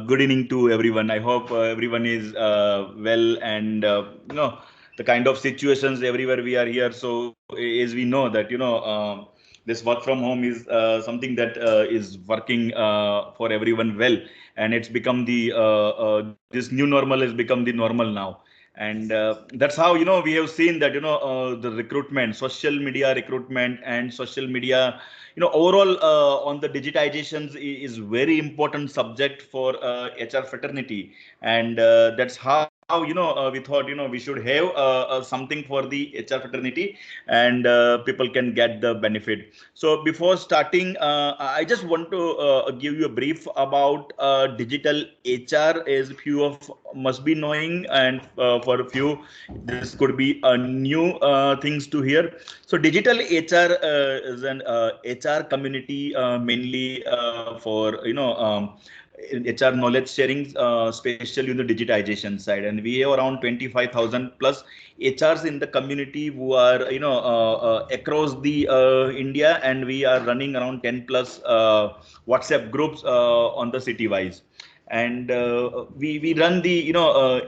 Good evening to everyone. I hope everyone is well and the kind of situations everywhere we are here. So as we know that this work from home is something that is working for everyone well, and it's become this new normal has become the normal now. And that's how we have seen that the recruitment, social media recruitment, and social media overall on the digitizations is very important subject for HR fraternity. And that's how we thought we should have something for the HR fraternity, and people can get the benefit. So before starting, I just want to give you a brief about digital HR, as few of must be knowing, and for a few this could be a new things to hear. So digital HR is an HR community mainly for HR knowledge sharing, especially in the digitization side. And we have around 25,000 plus HRs in the community who are across the India, and we are running around 10 plus WhatsApp groups on the city wise. And we run the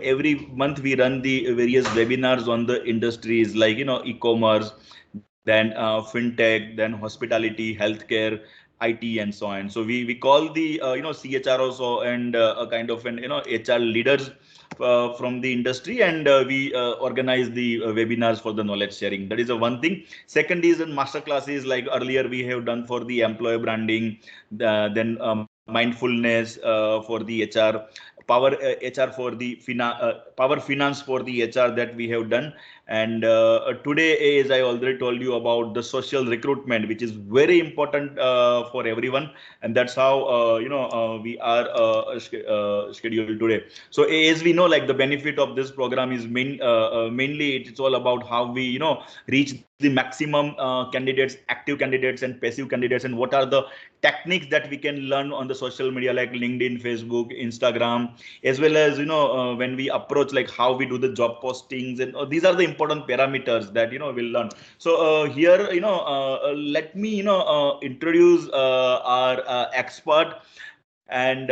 every month we run the various webinars on the industries like e-commerce, then fintech, then hospitality, healthcare, IT, and so on. So we call the CHROs and a kind of an HR leaders from the industry, and we organize the webinars for the knowledge sharing. That is a one thing. Second is in master classes, like earlier we have done for the employer branding, then mindfulness for the HR, power HR for the power finance for the HR that we have done. And today, as I already told you about the social recruitment, which is very important for everyone, and that's how we are scheduled today. So as we know, like the benefit of this program is mainly it's all about how we reach the maximum candidates, active candidates, and passive candidates, and what are the techniques that we can learn on the social media like LinkedIn, Facebook, Instagram, as well as when we approach like how we do the job postings, and these are the important parameters that we'll learn. So here let me introduce our expert and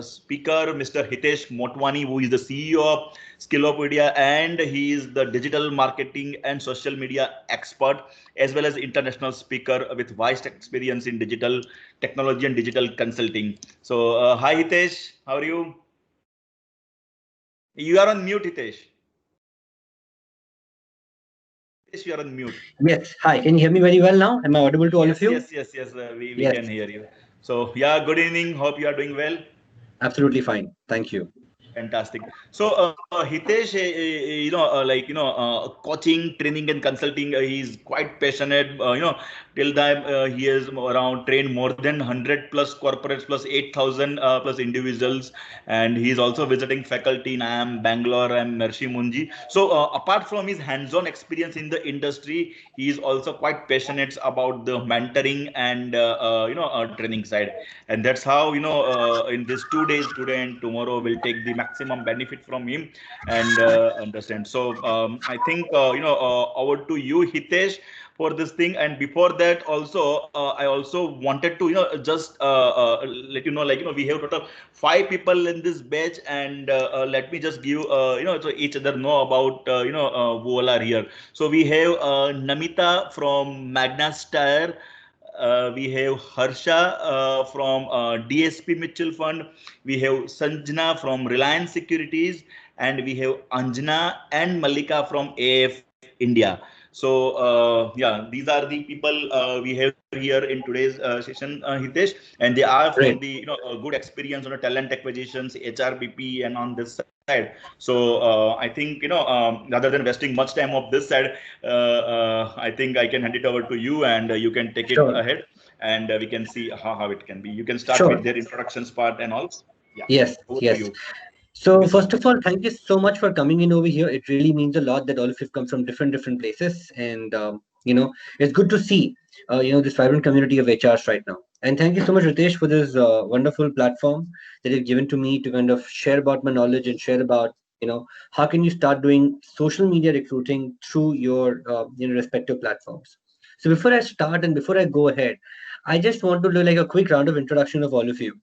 speaker, Mr. Hitesh Motwani, who is the CEO of Skillopedia, and he is the digital marketing and social media expert, as well as international speaker with vast experience in digital technology and digital consulting. So, hi Hitesh, how are you? You are on mute, Hitesh. Hitesh, you are on mute. Yes. Hi. Can you hear me very well now? Am I audible to all of Yes, you? yes, yes, yes. We Yes. can hear you. So, yeah, good evening. Hope you are doing well. Absolutely fine. Thank you. Fantastic. So, Hitesh, coaching, training, and consulting, he's quite passionate. Till time he has around trained more than 100 plus corporates plus 8,000 plus individuals, and he's also visiting faculty in IIM Bangalore and Mershi Munji. So, apart from his hands-on experience in the industry, he is also quite passionate about the mentoring and training side. And that's how in these 2 days, today and tomorrow, we'll take the maximum benefit from him and understand. So I think over to you, Hitesh, for this thing. And before that also, I also wanted to just let you know, like we have total 5 people in this batch. And let me just give so each other know about who all are here. So we have Namita from Magnus Tire. We have Harsha from DSP Mutual Fund. We have Sanjana from Reliance Securities, and we have Anjana and Malika from AF India. So yeah, these are the people we have here in today's session, Hitesh, and they are from the Great. good experience on the talent acquisitions, HRBP, and on this side. So I think rather than wasting much time of this side, I think I can hand it over to you, and you can take it Sure. ahead, and we can see how it can be. You can start with Sure. their introductions part and all. Yeah, Yes. over to Yes. you. So first of all, thank you so much for coming in over here. It really means a lot that all of you come from different places, and it's good to see this vibrant community of HRs right now. And thank you so much, Ritesh, for this wonderful platform that you've given to me to kind of share about my knowledge and share about how can you start doing social media recruiting through your respective platforms. So before I start and before I go ahead, I just want to do like a quick round of introduction of all of you.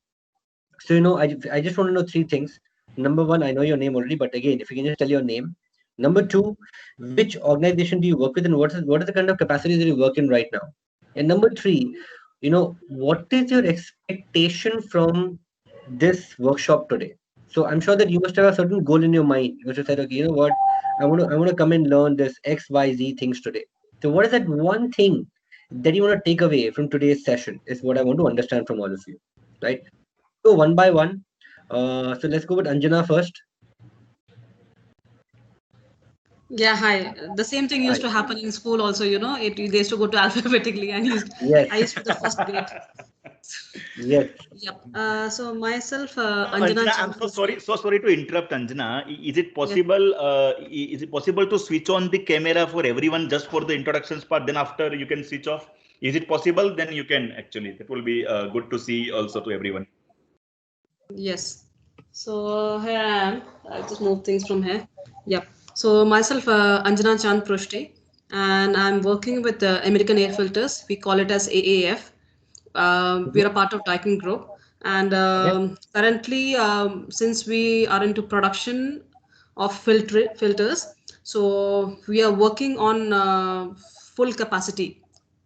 So, I just want to know three things. Number one, I know your name already, but again, if you can just tell your name. Number two, which organization do you work with, and what are the kind of capacities that you work in right now? And number three, what is your expectation from this workshop today? So I'm sure that you must have a certain goal in your mind. You must have said, okay, you know what, I want to come and learn this XYZ things today. So what is that one thing that you want to take away from today's session is what I want to understand from all of you, right? So one by one. So let's go with Anjana first. Yeah, hi. The same thing used to happen in school also, they used to go to alphabetically and I used to be the first grade. Yes. Yep. So myself, Anjana, I'm so sorry to interrupt, Anjana. Is it possible? Is it possible to switch on the camera for everyone just for the introductions part? Then after you can switch off. Is it possible? Then you can actually. That will be good to see also to everyone. Yes. So here I am. I'll just move things from here. Yep. So myself, Anjana Chand Prushti, and I'm working with American Air Filters. We call it as AAF. We're a part of Daikin Group, and currently, since we are into production of filters, so we are working on full capacity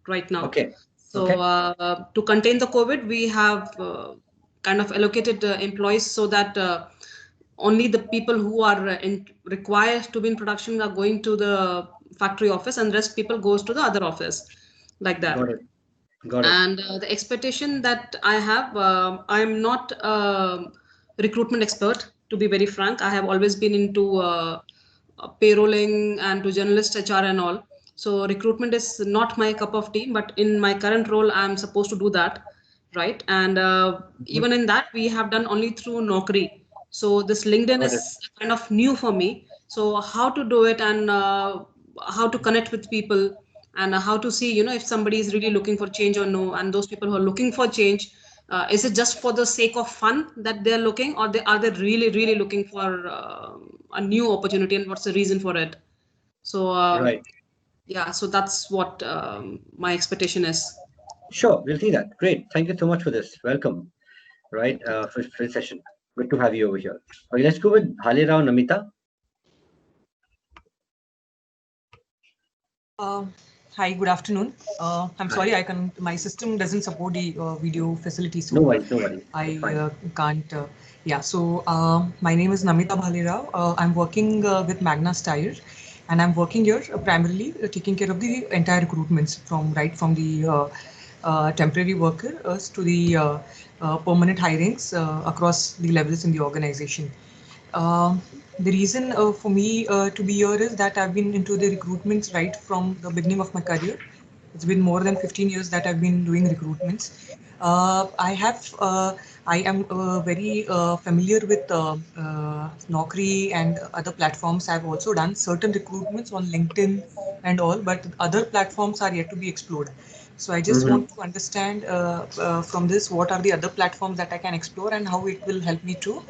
right now. Okay. So to contain the COVID, we have kind of allocated employees so that only the people who are required to be in production are going to the factory office, and rest people goes to the other office, like that. Got it. And the expectation that I have, I'm not a recruitment expert, to be very frank. I have always been into payrolling and to journalist HR and all. So recruitment is not my cup of tea, but in my current role, I'm supposed to do that, right? And even in that, we have done only through Naukri. So this LinkedIn is kind of new for me. So how to do it and how to connect with people and how to see, if somebody is really looking for change or no, and those people who are looking for change, is it just for the sake of fun that they're looking, or are they really, really looking for a new opportunity, and what's the reason for it? So yeah, so that's what my expectation is. Sure, we'll see that. Great. Thank you so much for this. Welcome. Right, for this session. Good to have you over here. Okay, let's go with Bhalerao Namita. Hi, good afternoon. I'm sorry, my system doesn't support the video facility, so no worries. I can't. Yeah, so my name is Namita Bhalerao. I'm working with Magna Steyr, and I'm working here primarily taking care of the entire recruitments from the temporary workers to the permanent hirings across the levels in the organization. The reason for me to be here is that I've been into the recruitments right from the beginning of my career. It's been more than 15 years that I've been doing recruitments. I am very familiar with Naukri and other platforms. I've also done certain recruitments on LinkedIn and all, but other platforms are yet to be explored. So I just want to understand from this, what are the other platforms that I can explore and how it will help me to,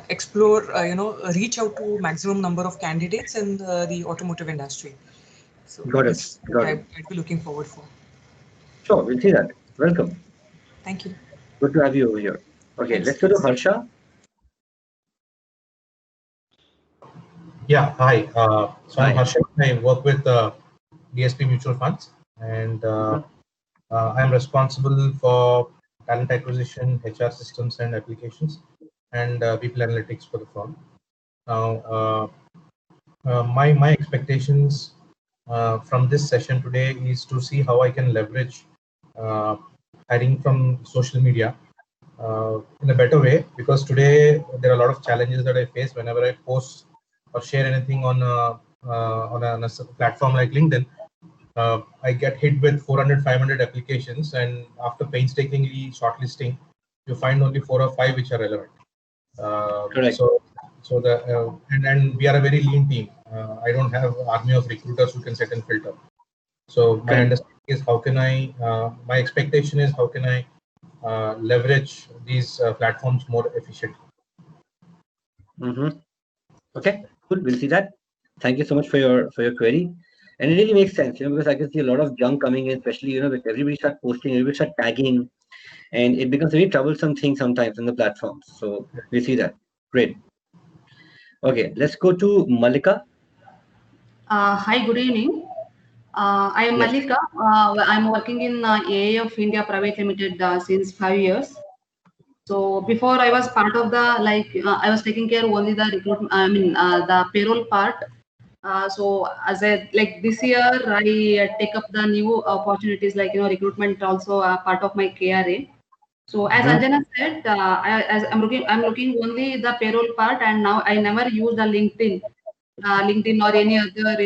explore, reach out to maximum number of candidates in the automotive industry. So this is what I'd be looking forward for. Sure, we'll see that. Welcome. Thank you. Good to have you over here. Okay, let's go to Harsha. Yeah, hi. So I'm Harsha. I work with DSP Mutual Funds, and I'm responsible for talent acquisition, HR systems and applications, and people analytics for the firm. Now, my expectations from this session today is to see how I can leverage hiring from social media in a better way, because today there are a lot of challenges that I face whenever I post or share anything on a platform like LinkedIn. I get hit with 400, 500 applications, and after painstakingly shortlisting, you find only 4 or 5 which are relevant. Correct. So the and we are a very lean team. I don't have an army of recruiters who can sit and filter. So my understanding is how can I? My expectation is how can I leverage these platforms more efficiently. Okay, good. We'll see that. Thank you so much for your query. And it really makes sense, because I can see a lot of junk coming in, especially, with everybody start posting, everybody start tagging, and it becomes a very troublesome thing sometimes on the platforms. So we see that. Great. Okay, let's go to Malika. Hi, good evening. I am Yes. Malika. I'm working in AAF India Private Limited since 5 years. So before I was part of the I was taking care only the recruitment. I mean the payroll part. So as I like this year, I take up the new opportunities like recruitment also part of my KRA. So as Anjana said, I'm looking only the payroll part, and now I never use the LinkedIn or any other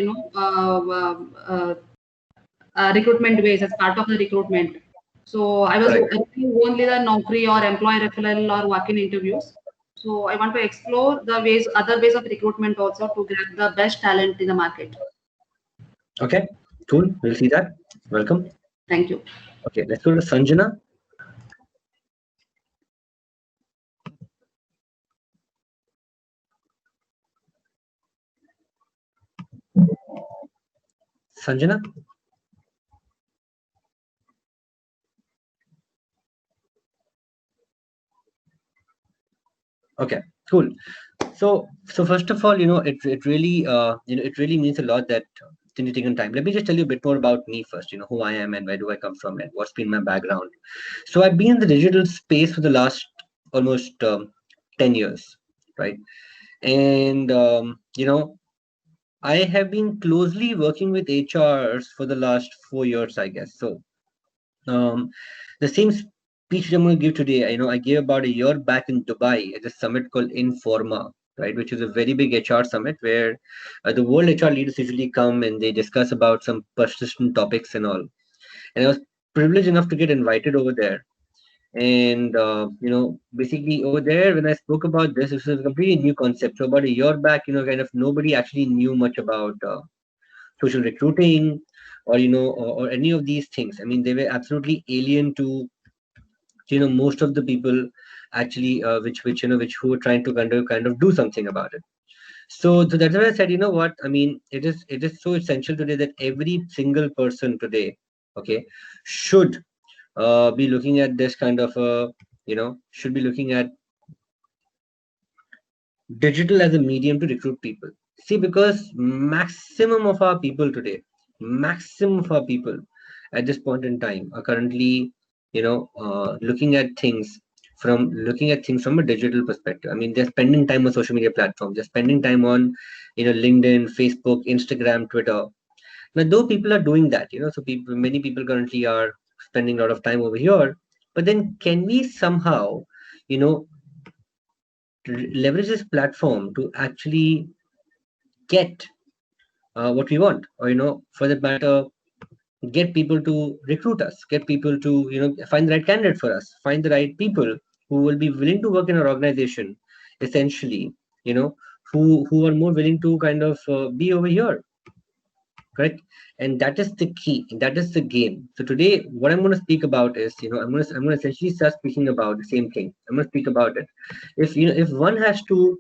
recruitment ways as part of the recruitment. So I was Correct. doing only the Naukri or employee referral or walk-in interviews. So I want to explore the other ways of recruitment also to grab the best talent in the market. Okay, cool. We'll see that. Welcome. Thank you. Okay, let's go to Sanjana. Sanjana? Okay, cool. So first of all, it really it really means a lot that you've taken time. Let me just tell you a bit more about me first. Who I am and where do I come from and what's been my background. So I've been in the digital space for the last almost 10 years, right? And I have been closely working with HRs for the last 4 years, I guess. So the same speech I'm going to give today, I gave about a year back in Dubai at a summit called Informa, right, which is a very big HR summit where the world HR leaders usually come and they discuss about some persistent topics and all. And I was privileged enough to get invited over there. And basically over there, when I spoke about this was a completely new concept. So about a year back, kind of nobody actually knew much about social recruiting or or any of these things. I mean, they were absolutely alien to most of the people actually which who were trying to kind of do something about it. So that's why I said, what I mean, it is so essential today that every single person today, okay, should be looking at this kind of should be looking at digital as a medium to recruit people. See, because maximum of our people today, maximum of our people at this point in time are currently, looking at things from a digital perspective. I mean, they're spending time on social media platforms. They're spending time on, LinkedIn, Facebook, Instagram, Twitter. Now, though people are doing that, so many people currently are spending a lot of time over here. But then, can we somehow, you know, leverage this platform to actually get what we want, or for that matter, get people to recruit us, get people to find the right candidate for us, find the right people who will be willing to work in our organization, essentially, who are more willing to kind of be over here, correct? And that is the key, that is the game. So today what I'm going to speak about is, I'm going to essentially start speaking about the same thing. I'm going to speak about it. If one has to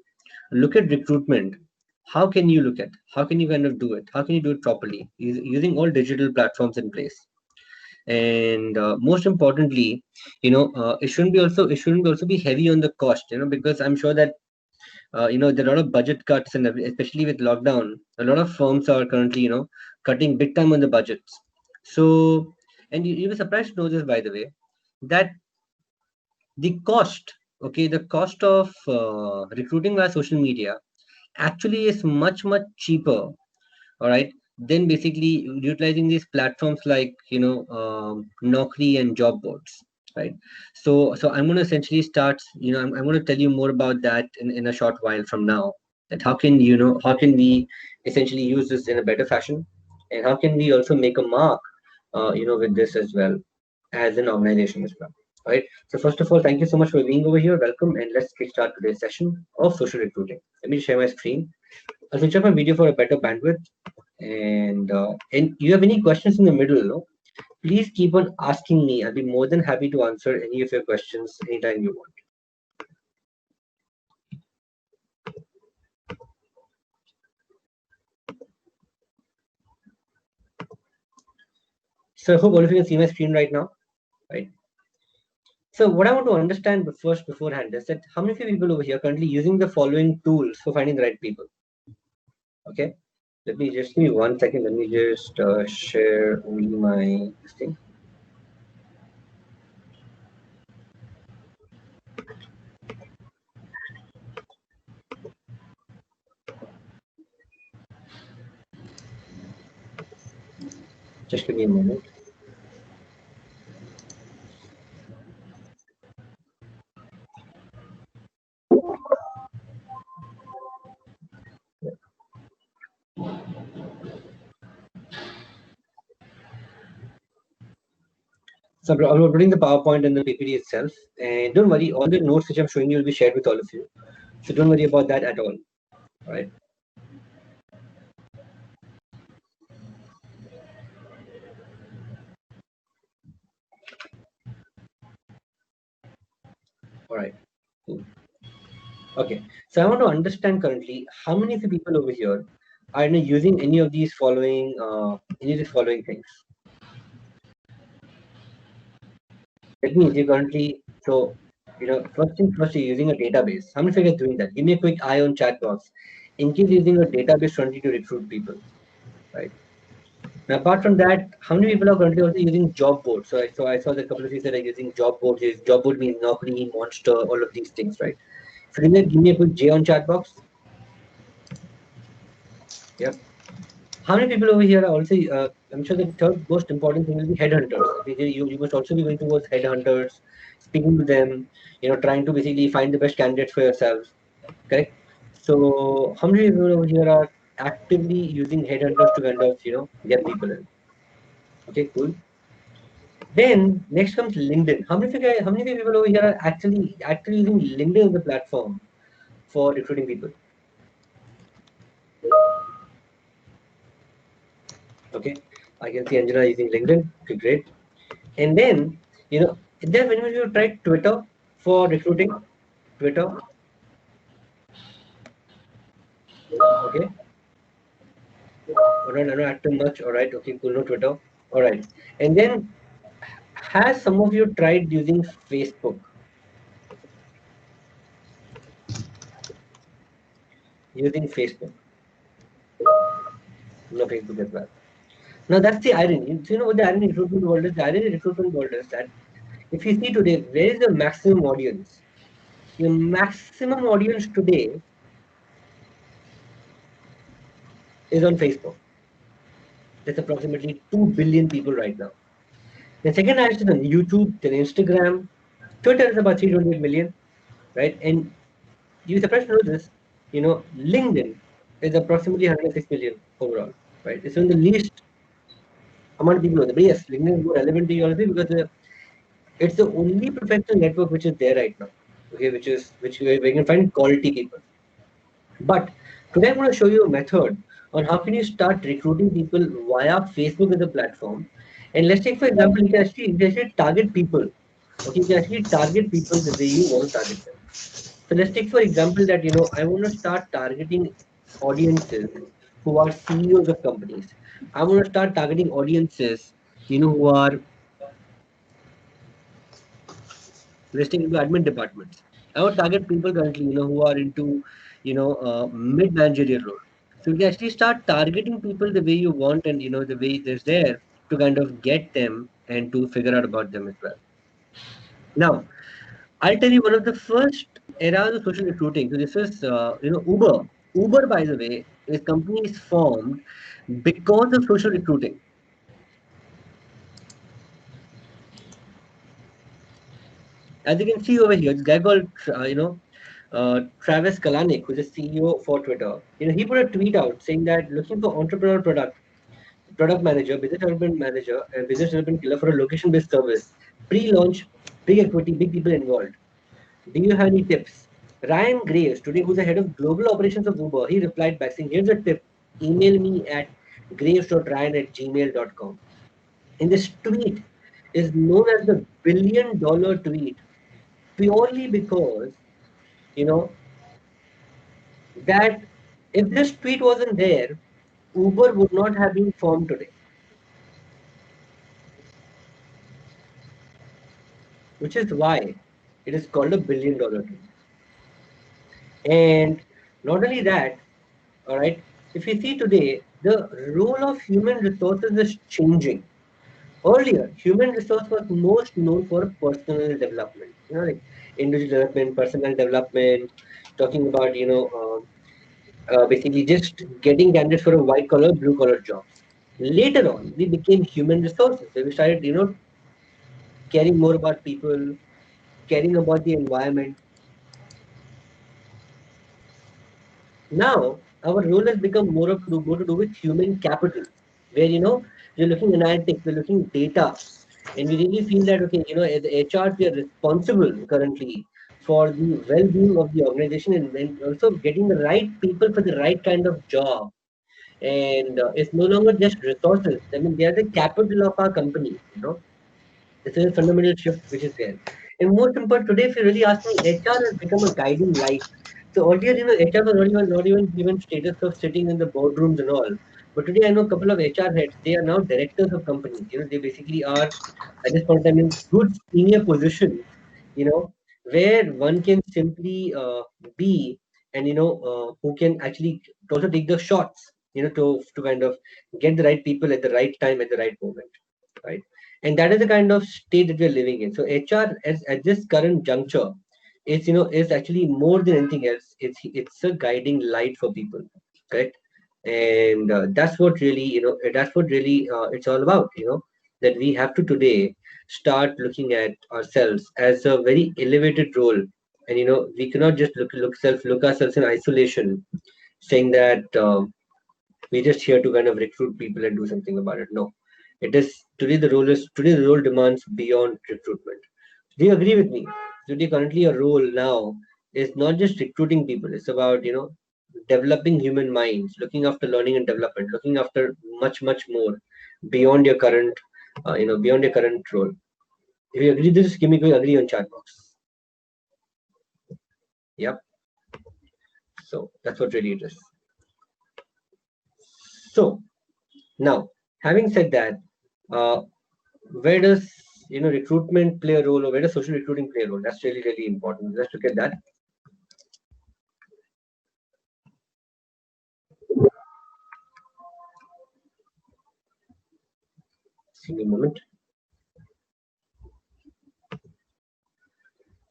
look at recruitment, how can you look at, how can you kind of do it, how can you do it properly using all digital platforms in place? And most importantly, it shouldn't be also be heavy on the cost, because I'm sure that there are a lot of budget cuts, and especially with lockdown, a lot of firms are currently cutting big time on the budgets. So, and you were surprised to know this, by the way, that the cost, okay, the cost of recruiting via social media actually is much cheaper, all right, then basically utilizing these platforms like Naukri and job boards, right? So I'm going to essentially start, I'm going to tell you more about that in a short while from now, that how can we essentially use this in a better fashion, and how can we also make a mark with this as well as an organization as well. All right. So first of all, thank you so much for being over here. Welcome, and let's kickstart today's session of social recruiting. Let me share my screen. I'll switch off my video for a better bandwidth. And you have any questions in the middle, no? Please keep on asking me. I'll be more than happy to answer any of your questions anytime you want. So I hope all of you can see my screen right now, right? So what I want to understand beforehand is that how many people over here are currently using the following tools for finding the right people? Okay, let me just give me 1 second. Let me just share only my thing. Just give me a moment. So I'm uploading the PowerPoint and the PPT itself. And don't worry, all the notes which I'm showing you will be shared with all of you. So don't worry about that at all. All right. All right. Cool. Okay. So I want to understand currently how many of the people over here are using any of these following things. That means you currently, so first thing first, you're using a database. How many of you are doing that? Give me a quick eye on chat box. In case you're using a database currently to recruit people, right? Now, apart from that, how many people are currently also using job boards? So I saw that a couple of you said are using job boards. Job board means Naukri, Monster, all of these things, right? So give me a quick J on chat box. Yep. How many people over here are also? I'm sure the third most important thing will be headhunters. You must also be going towards headhunters, speaking to them, trying to basically find the best candidates for yourselves. Correct. So how many people over here are actively using headhunters to kind of get people in? Okay, cool. Then next comes LinkedIn. How many people over here are actually using LinkedIn as a platform for recruiting people? Okay, I can see Anjana using LinkedIn. Okay, great. And then is there when you tried Twitter for recruiting? Twitter. Okay. All right, I don't active much. All right. Okay, cool. No Twitter. All right. And then has some of you tried using Facebook? Using Facebook. No Facebook as well. Now that's the irony. So, what the irony recruitment world is? The irony recruitment world is that if you see today, where is the maximum audience? The maximum audience today is on Facebook. There's approximately 2 billion people right now. The second highest is on YouTube, then Instagram. Twitter is about 328 million, right? And you're surprised to know this, LinkedIn is approximately 106 million overall, right? It's one of the least amount of people. But yes, LinkedIn is more relevant to you already because it's the only professional network which is there right now. Okay, which where you can find quality people. But today I'm going to show you a method on how can you start recruiting people via Facebook as a platform. And let's take for example, you can actually target people. Okay, you can actually target people the way you want to target them. So let's take for example that I want to start targeting audiences who are CEOs of companies. I want to start targeting audiences, who are listing into admin departments. I would target people currently, who are into, mid-managerial role. So you can actually start targeting people the way you want and, the way it is there to kind of get them and to figure out about them as well. Now, I'll tell you one of the first eras of social recruiting. So this is, Uber. Uber, by the way, is company is formed because of social recruiting. As you can see over here, this guy called, Travis Kalanick, who's the CEO for Twitter, he put a tweet out saying that looking for entrepreneur product manager, business development manager, and business development killer for a location-based service, pre-launch, big equity, big people involved. Do you have any tips? Ryan Graves, today who's the head of global operations of Uber, he replied back saying, here's a tip. Email me at graves.ryan@gmail.com. And this tweet is known as the $1 billion tweet purely because that if this tweet wasn't there, Uber would not have been formed today. which is why it is called a billion-dollar tool. And not only that, all right, if you see today, the role of human resources is changing. Earlier, human resource was most known for personal development, like individual development, personal development, talking about, basically just getting candidates for a white collar, blue collar jobs. Later on, we became human resources. So we started, caring more about people, caring about the environment. Now, our role has become more to do with human capital, where, we're looking analytics, we're looking data, and we really feel that, okay, as HR, we are responsible currently for the well-being of the organization and also getting the right people for the right kind of job. And it's no longer just resources. I mean, they are the capital of our company. This is a fundamental shift which is there. And most important today, if you really ask me, HR has become a guiding light. So earlier, HR was not even given status of sitting in the boardrooms and all. But today, I know a couple of HR heads. They are now directors of companies. They basically are at this point in time in good senior positions. Where one can simply be, and who can actually also take the shots. To kind of get the right people at the right time at the right moment, right? And that is the kind of state that we're living in. So HR at this current juncture is actually more than anything else. It's a guiding light for people, correct? And that's what really it's all about. That we have to today start looking at ourselves as a very elevated role, and we cannot just look ourselves in isolation, saying that we're just here to kind of recruit people and do something about it. No, it is today the role demands beyond recruitment. Do you agree with me? Today, currently, a role now is not just recruiting people. It's about developing human minds, looking after learning and development, looking after much more beyond your current beyond your current role. If you agree, this give me a agree on chat box. Yep. So that's what really it is. So now, having said that, where does recruitment play a role, or where does social recruiting play a role? That's really important. Let's look at that. Single moment.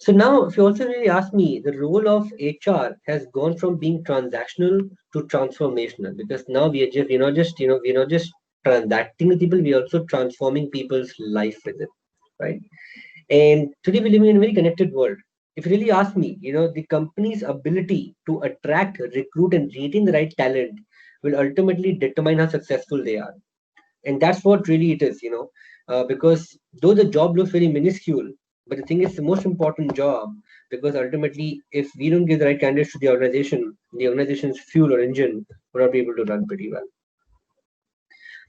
So now, if you also really ask me, the role of HR has gone from being transactional to transformational, because now we're not just transacting with people, we're also transforming people's life with it, right? And today we're living in a very connected world. If you really ask me, the company's ability to attract, recruit, and retain the right talent will ultimately determine how successful they are. And that's what really it is, because though the job looks very minuscule, but the thing is the most important job, because ultimately, if we don't give the right candidates to the organization's fuel or engine will not be able to run pretty well.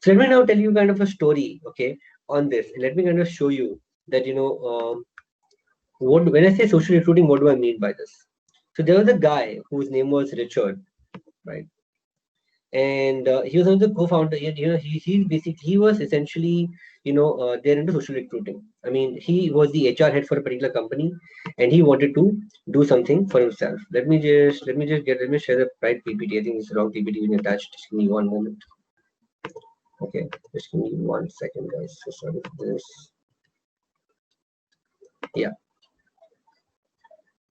So let me now tell you kind of a story, okay, on this. Let me kind of show you that, when I say social recruiting, what do I mean by this? So there was a guy whose name was Richard, right? And he was one of the co-founder. He was essentially there into social recruiting. I mean, he was the HR head for a particular company, and he wanted to do something for himself. Let me share the right PPT. I think it's the wrong PPT being attached. Just give me one moment. Okay, just give me 1 second, guys. So sorry for this. Yeah.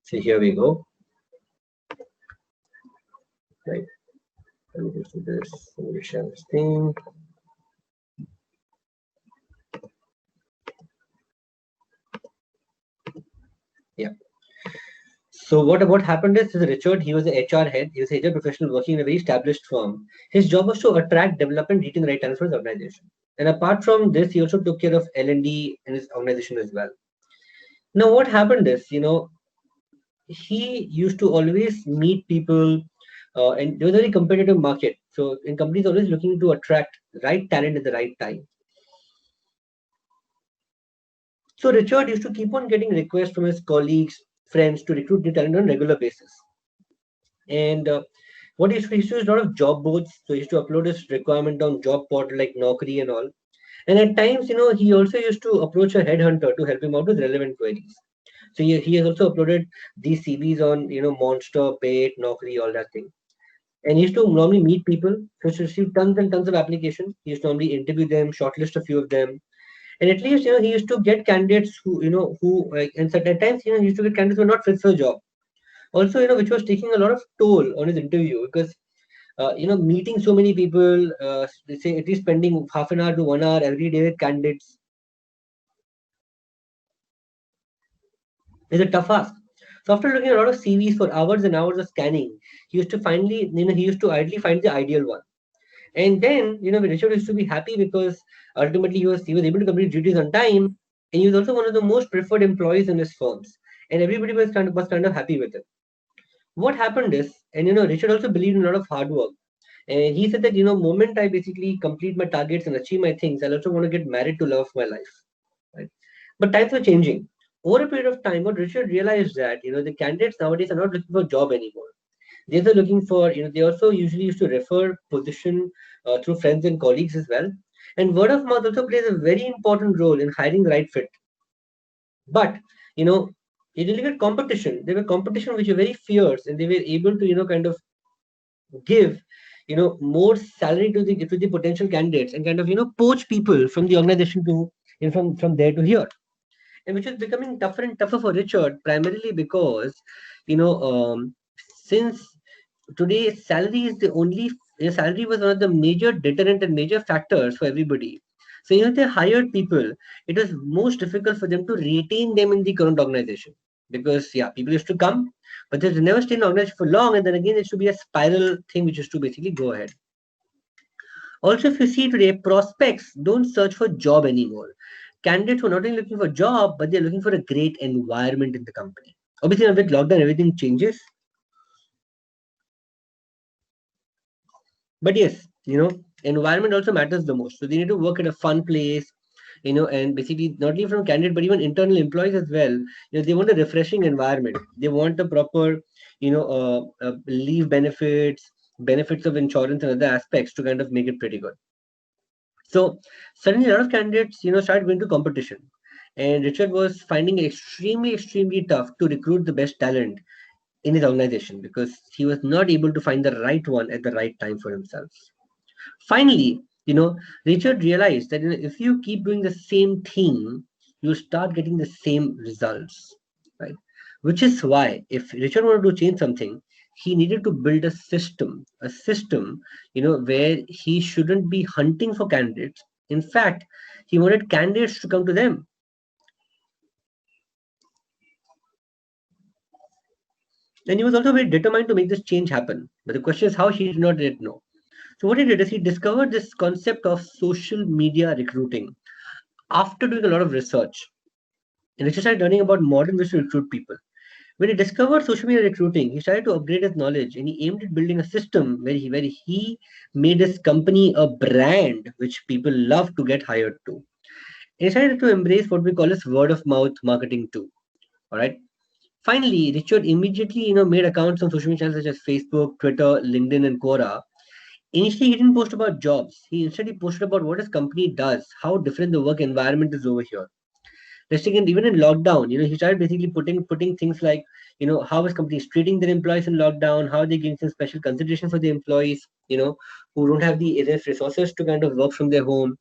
So here we go. Right. Let me just do this. Let me share this thing. Yeah. So what happened is Richard, he was an HR head, he was an HR professional working in a very established firm. His job was to attract, develop, and retain the right talent for his organization. And apart from this, he also took care of L&D in his organization as well. Now, what happened is, he used to always meet people, and there was a very competitive market. So, in companies always looking to attract the right talent at the right time. So, Richard used to keep on getting requests from his colleagues, friends to recruit new talent on a regular basis. And what he used to do is a lot of job boards. So he used to upload his requirement on job portal like Naukri and all. And at times, he also used to approach a headhunter to help him out with relevant queries. So he has also uploaded these CVs on, Monster, Pate, Naukri, all that thing. And he used to normally meet people. So he used to receive tons and tons of applications. He used to normally interview them, shortlist a few of them. And at least, he used to get candidates and at times, he used to get candidates who were not fit for the job. Also, which was taking a lot of toll on his interview because, meeting so many people, they say at least spending half an hour to 1 hour every day with candidates is a tough ask. So after looking at a lot of CVs for hours and hours of scanning, he used to finally, he used to ideally find the ideal one. And then, Richard used to be happy because ultimately he was able to complete duties on time, and he was also one of the most preferred employees in his firms, and everybody was kind of happy with him. What happened is, and Richard also believed in a lot of hard work, and he said that moment I basically complete my targets and achieve my things, I'll also want to get married to love of my life, right? But times were changing. Over a period of time, what Richard realized that the candidates nowadays are not looking for a job anymore. They're looking for, they also usually used to refer position through friends and colleagues as well. And word of mouth also plays a very important role in hiring the right fit. But, you didn't get competition. There were competition which were very fierce, and they were able to, kind of give, more salary to the potential candidates and kind of, poach people from the organization to, from there to here. And which is becoming tougher and tougher for Richard, primarily because, since today salary is the only salary was one of the major deterrent and major factors for everybody. So they hired people, it was most difficult for them to retain them in the current organization because people used to come, but they never stay in the organization for long, and then again it should be a spiral thing which is to basically go ahead. Also, if you see today, prospects don't search for job anymore. Candidates were not only looking for a job, but they're looking for a great environment in the company. Obviously, with lockdown, everything changes. But yes, environment also matters the most. So they need to work at a fun place, and basically not only from candidate, but even internal employees as well. They want a refreshing environment. They want a proper, leave benefits, benefits of insurance and other aspects to kind of make it pretty good. So suddenly a lot of candidates, started going to competition. And Richard was finding it extremely, extremely tough to recruit the best talent in his organization because he was not able to find the right one at the right time for himself. Finally, Richard realized that if you keep doing the same thing, you start getting the same results, right? Which is why if Richard wanted to change something, he needed to build a system, where he shouldn't be hunting for candidates. In fact, he wanted candidates to come to them. And he was also very determined to make this change happen. But the question is how he did not yet know. So what he did is he discovered this concept of social media recruiting after doing a lot of research. And he started learning about modern ways to recruit people. When he discovered social media recruiting, he started to upgrade his knowledge and he aimed at building a system where he made his company a brand which people love to get hired to. And he started to embrace what we call as word of mouth marketing too. All right. Finally, Richard immediately, made accounts on social media channels such as Facebook, Twitter, LinkedIn, and Quora. Initially, he didn't post about jobs. He instead posted about what his company does, how different the work environment is over here. Even in lockdown, he started basically putting things like, how his company is treating their employees in lockdown, how they're giving some special consideration for the employees, who don't have the enough resources to kind of work from their home,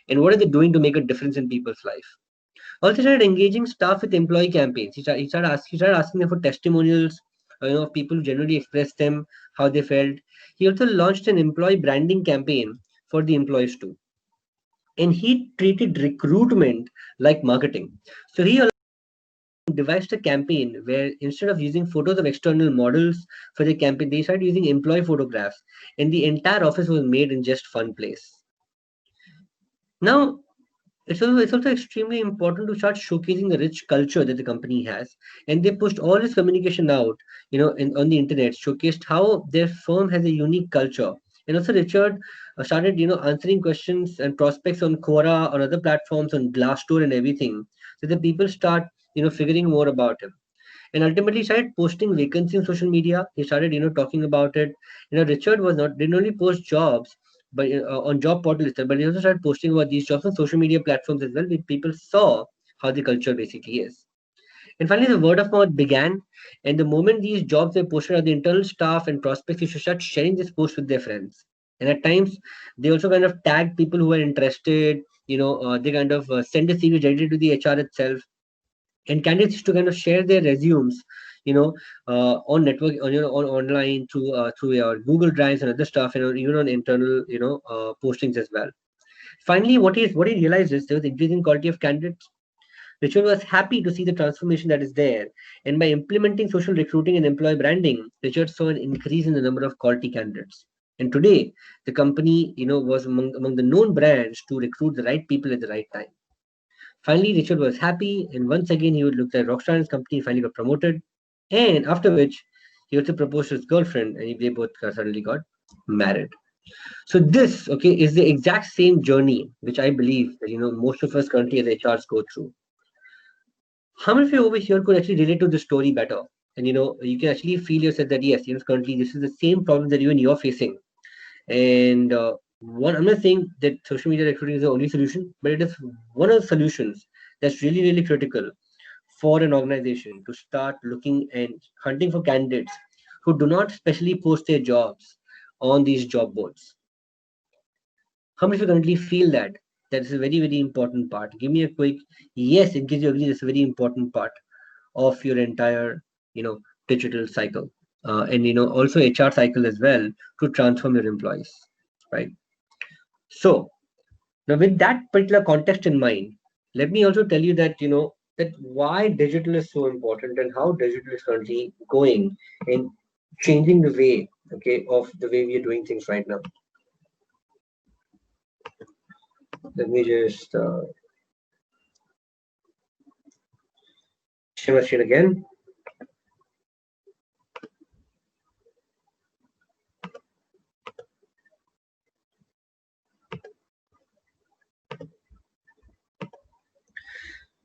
and what are they doing to make a difference in people's life. Also started engaging staff with employee campaigns. He started asking them for testimonials, of people who generally expressed them, how they felt. He also launched an employee branding campaign for the employees too. And he treated recruitment like marketing. So he devised a campaign where instead of using photos of external models for the campaign, they started using employee photographs, and the entire office was made in just fun place. Now, it's also extremely important to start showcasing the rich culture that the company has. And they pushed all this communication out, on the internet, showcased how their firm has a unique culture. And also Richard started, answering questions and prospects on Quora, on other platforms, on Glassdoor and everything. So the people start, figuring more about him. And ultimately started posting vacancies on social media. He started, talking about it. Richard didn't only post jobs, but on job portals, but they also started posting about these jobs on social media platforms as well, where people saw how the culture basically is. And finally, the word of mouth began. And the moment these jobs were posted out, the internal staff and prospects used to start sharing this post with their friends. And at times, they also kind of tagged people who were interested. They kind of send a CV directly to the HR itself. And candidates used to kind of share their resumes, on network, on online through your Google Drives and other stuff, even on internal, postings as well. Finally, what he realized is there was increasing quality of candidates. Richard was happy to see the transformation that is there. And by implementing social recruiting and employee branding, Richard saw an increase in the number of quality candidates. And today, the company, was among the known brands to recruit the right people at the right time. Finally, Richard was happy, and once again, he would look at Rockstar and his company finally got promoted. And after which, he also proposed to his girlfriend, and they both suddenly got married. So this, is the exact same journey which I believe that most of us currently as HRs go through. How many of you over here could actually relate to the story better? And you can actually feel yourself that yes, currently this is the same problem that even you're facing. And I'm not saying that social media recruiting is the only solution, but it is one of the solutions that's really, really critical for an organization to start looking and hunting for candidates who do not specially post their jobs on these job boards. How many of you currently feel that? That's a very, very important part. Give me a quick yes in case you agree that's a very important part of your entire, digital cycle. And also HR cycle as well to transform your employees, right? So now with that particular context in mind, let me also tell you that, that why digital is so important and how digital is currently going and changing the way, of the way we are doing things right now. Let me just share my screen again.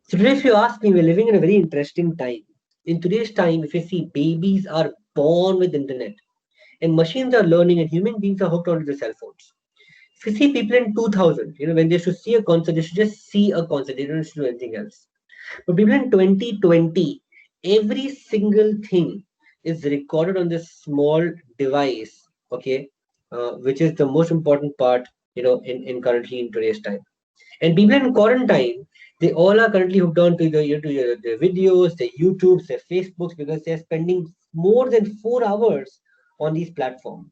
So today, if you ask me, we're living in a very interesting time. In today's time, if you see, babies are born with internet, and machines are learning, and human beings are hooked onto the cell phones. If you see people in 2000, when they should see a concert, they should just see a concert. They don't need to do anything else. But people in 2020, every single thing is recorded on this small device, which is the most important part, in currently in today's time. And people in quarantine, they all are currently hooked on to their videos, their YouTubes, their Facebooks, because they're spending more than 4 hours on these platforms.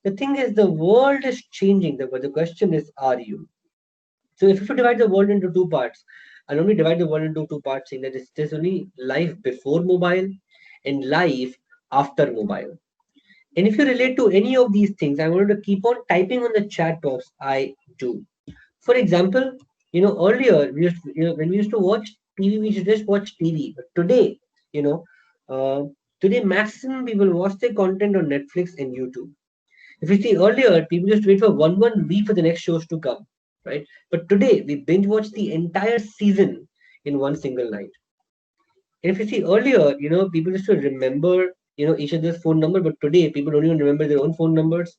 The thing is, the world is changing, but the question is, are you? So if you divide the world into two parts, I normally divide the world into two parts, saying that there's only life before mobile and life after mobile. And if you relate to any of these things, I wanted to keep on typing on the chat box. I do. For example, earlier we used to, when we used to watch TV, we used to just watch TV. But today, today maximum people watch their content on Netflix and YouTube. If you see earlier, people used to wait for one week for the next shows to come, right? But today we binge watch the entire season in one single night. And if you see earlier, people used to remember, each other's phone number, but today people don't even remember their own phone numbers.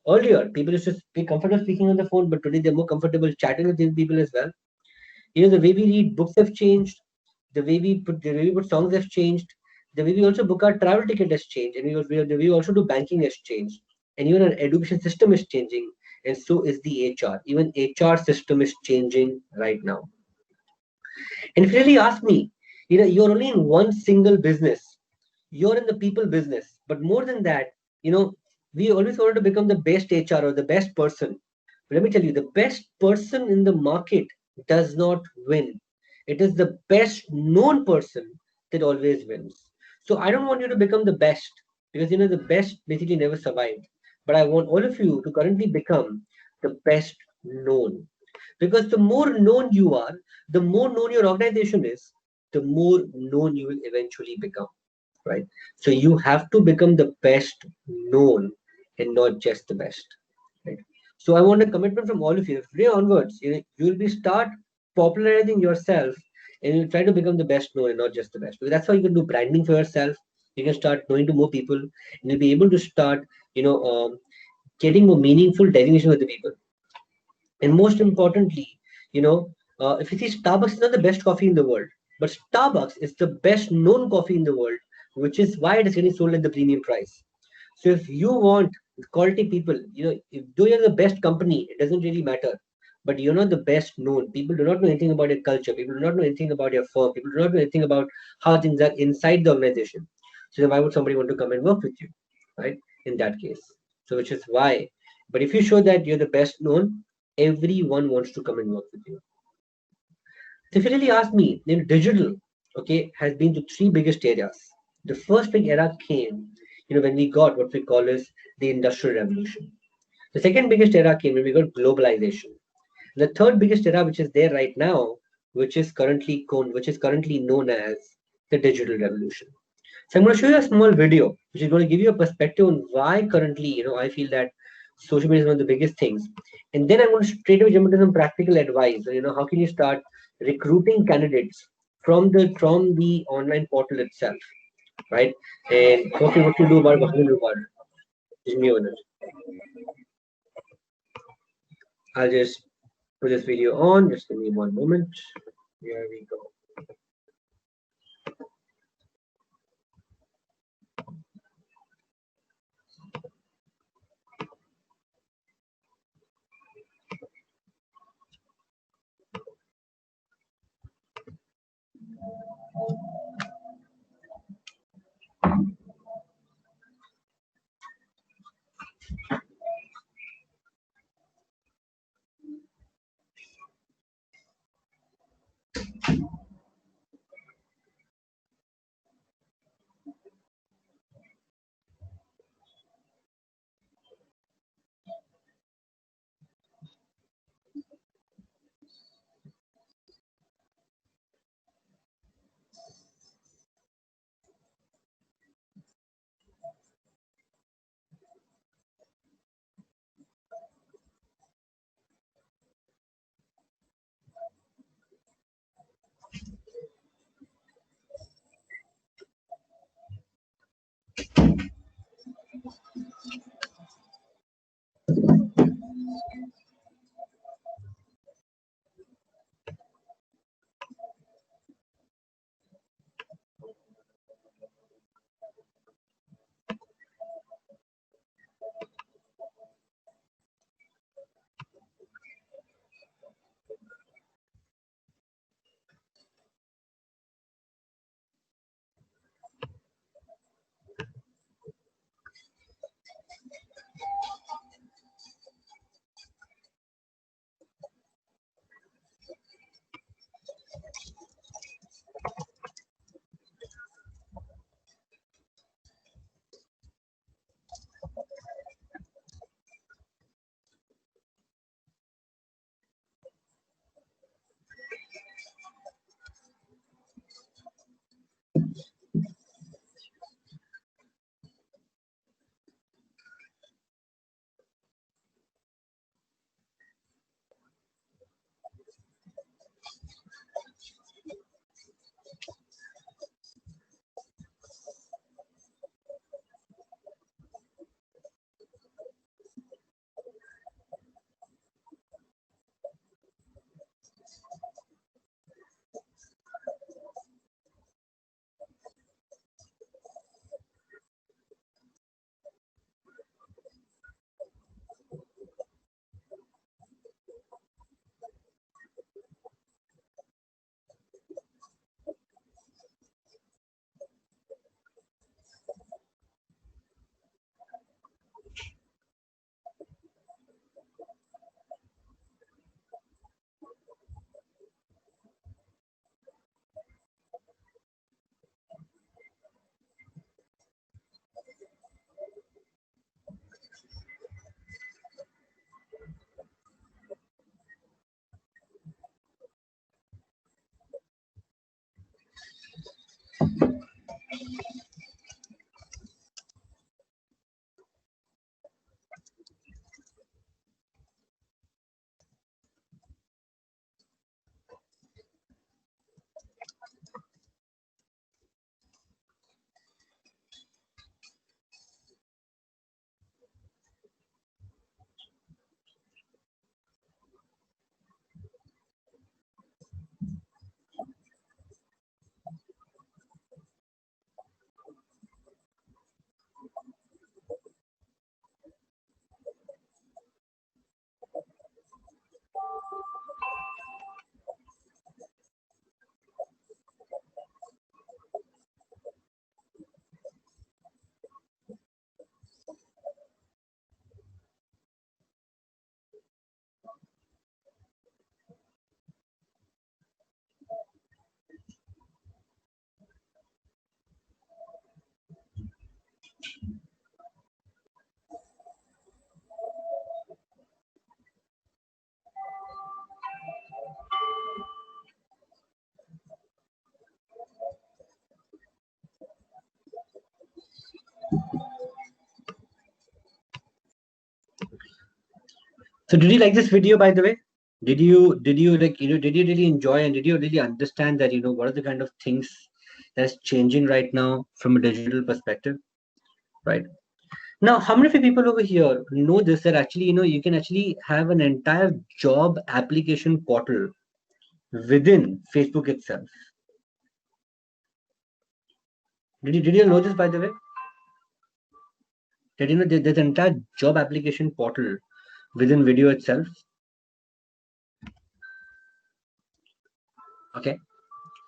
Earlier, people used to be comfortable speaking on the phone, but today they're more comfortable chatting with these people as well. The way we read books have changed, the way we put songs have changed, the way we also book our travel ticket has changed, and the way we also do banking has changed. And even our education system is changing, and so is the HR. Even HR system is changing right now. And if you really ask me, you're only in one single business. You're in the people business. But more than that, we always wanted to become the best HR or the best person. But let me tell you, the best person in the market does not win. It is the best known person that always wins. So I don't want you to become the best, because the best basically never survived. But I want all of you to currently become the best known. Because the more known you are, the more known your organization is, the more known you will eventually become, right? So you have to become the best known and not just the best, right? So I want a commitment from all of you. From here onwards, you will be start popularizing yourself, and you'll try to become the best known and not just the best. Because that's how you can do branding for yourself. You can start knowing to more people, and you'll be able to start, getting more meaningful designation with the people. And most importantly, if you see, Starbucks is not the best coffee in the world, but Starbucks is the best known coffee in the world, which is why it is getting sold at the premium price. So if you want quality people, if though you're the best company, it doesn't really matter. But you're not the best known. People do not know anything about your culture. People do not know anything about your firm. People do not know anything about how things are inside the organization. So then why would somebody want to come and work with you, right? In that case. So which is why. But if you show that you're the best known, everyone wants to come and work with you. So if you really ask me, digital, okay, has been the three biggest areas. The first big era came, when we got what we call as the industrial revolution. The second biggest era came when we got globalization. The third biggest era, which is there right now, which is currently known as the digital revolution. So I'm going to show you a small video, which is going to give you a perspective on why currently, I feel that social media is one of the biggest things. And then I'm going to straight away jump into some practical advice. How can you start recruiting candidates from the online portal itself, right? And what to do about it, what to do about it. Just me on it. I'll just put this video on. Just give me one moment. Here we go. So did you like this video, by the way? Did you like, did you really enjoy, and did you really understand that, what are the kind of things that's changing right now from a digital perspective, right? Now, how many of you people over here know this, that actually, you can actually have an entire job application portal within Facebook itself? Did you know this, by the way? Did you know there's an entire job application portal within video itself? Okay.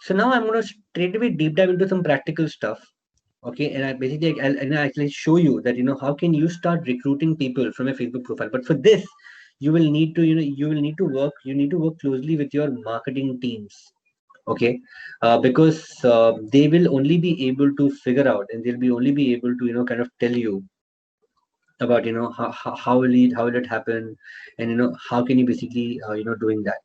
So now I'm going to straight away deep dive into some practical stuff. Okay, and I'll actually show you that, how can you start recruiting people from a Facebook profile. But for this, you will need to, you need to work closely with your marketing teams. Okay, because they will only be able to figure out, and they'll be only be able to, kind of tell you about, how will it happen, and how can you basically, doing that.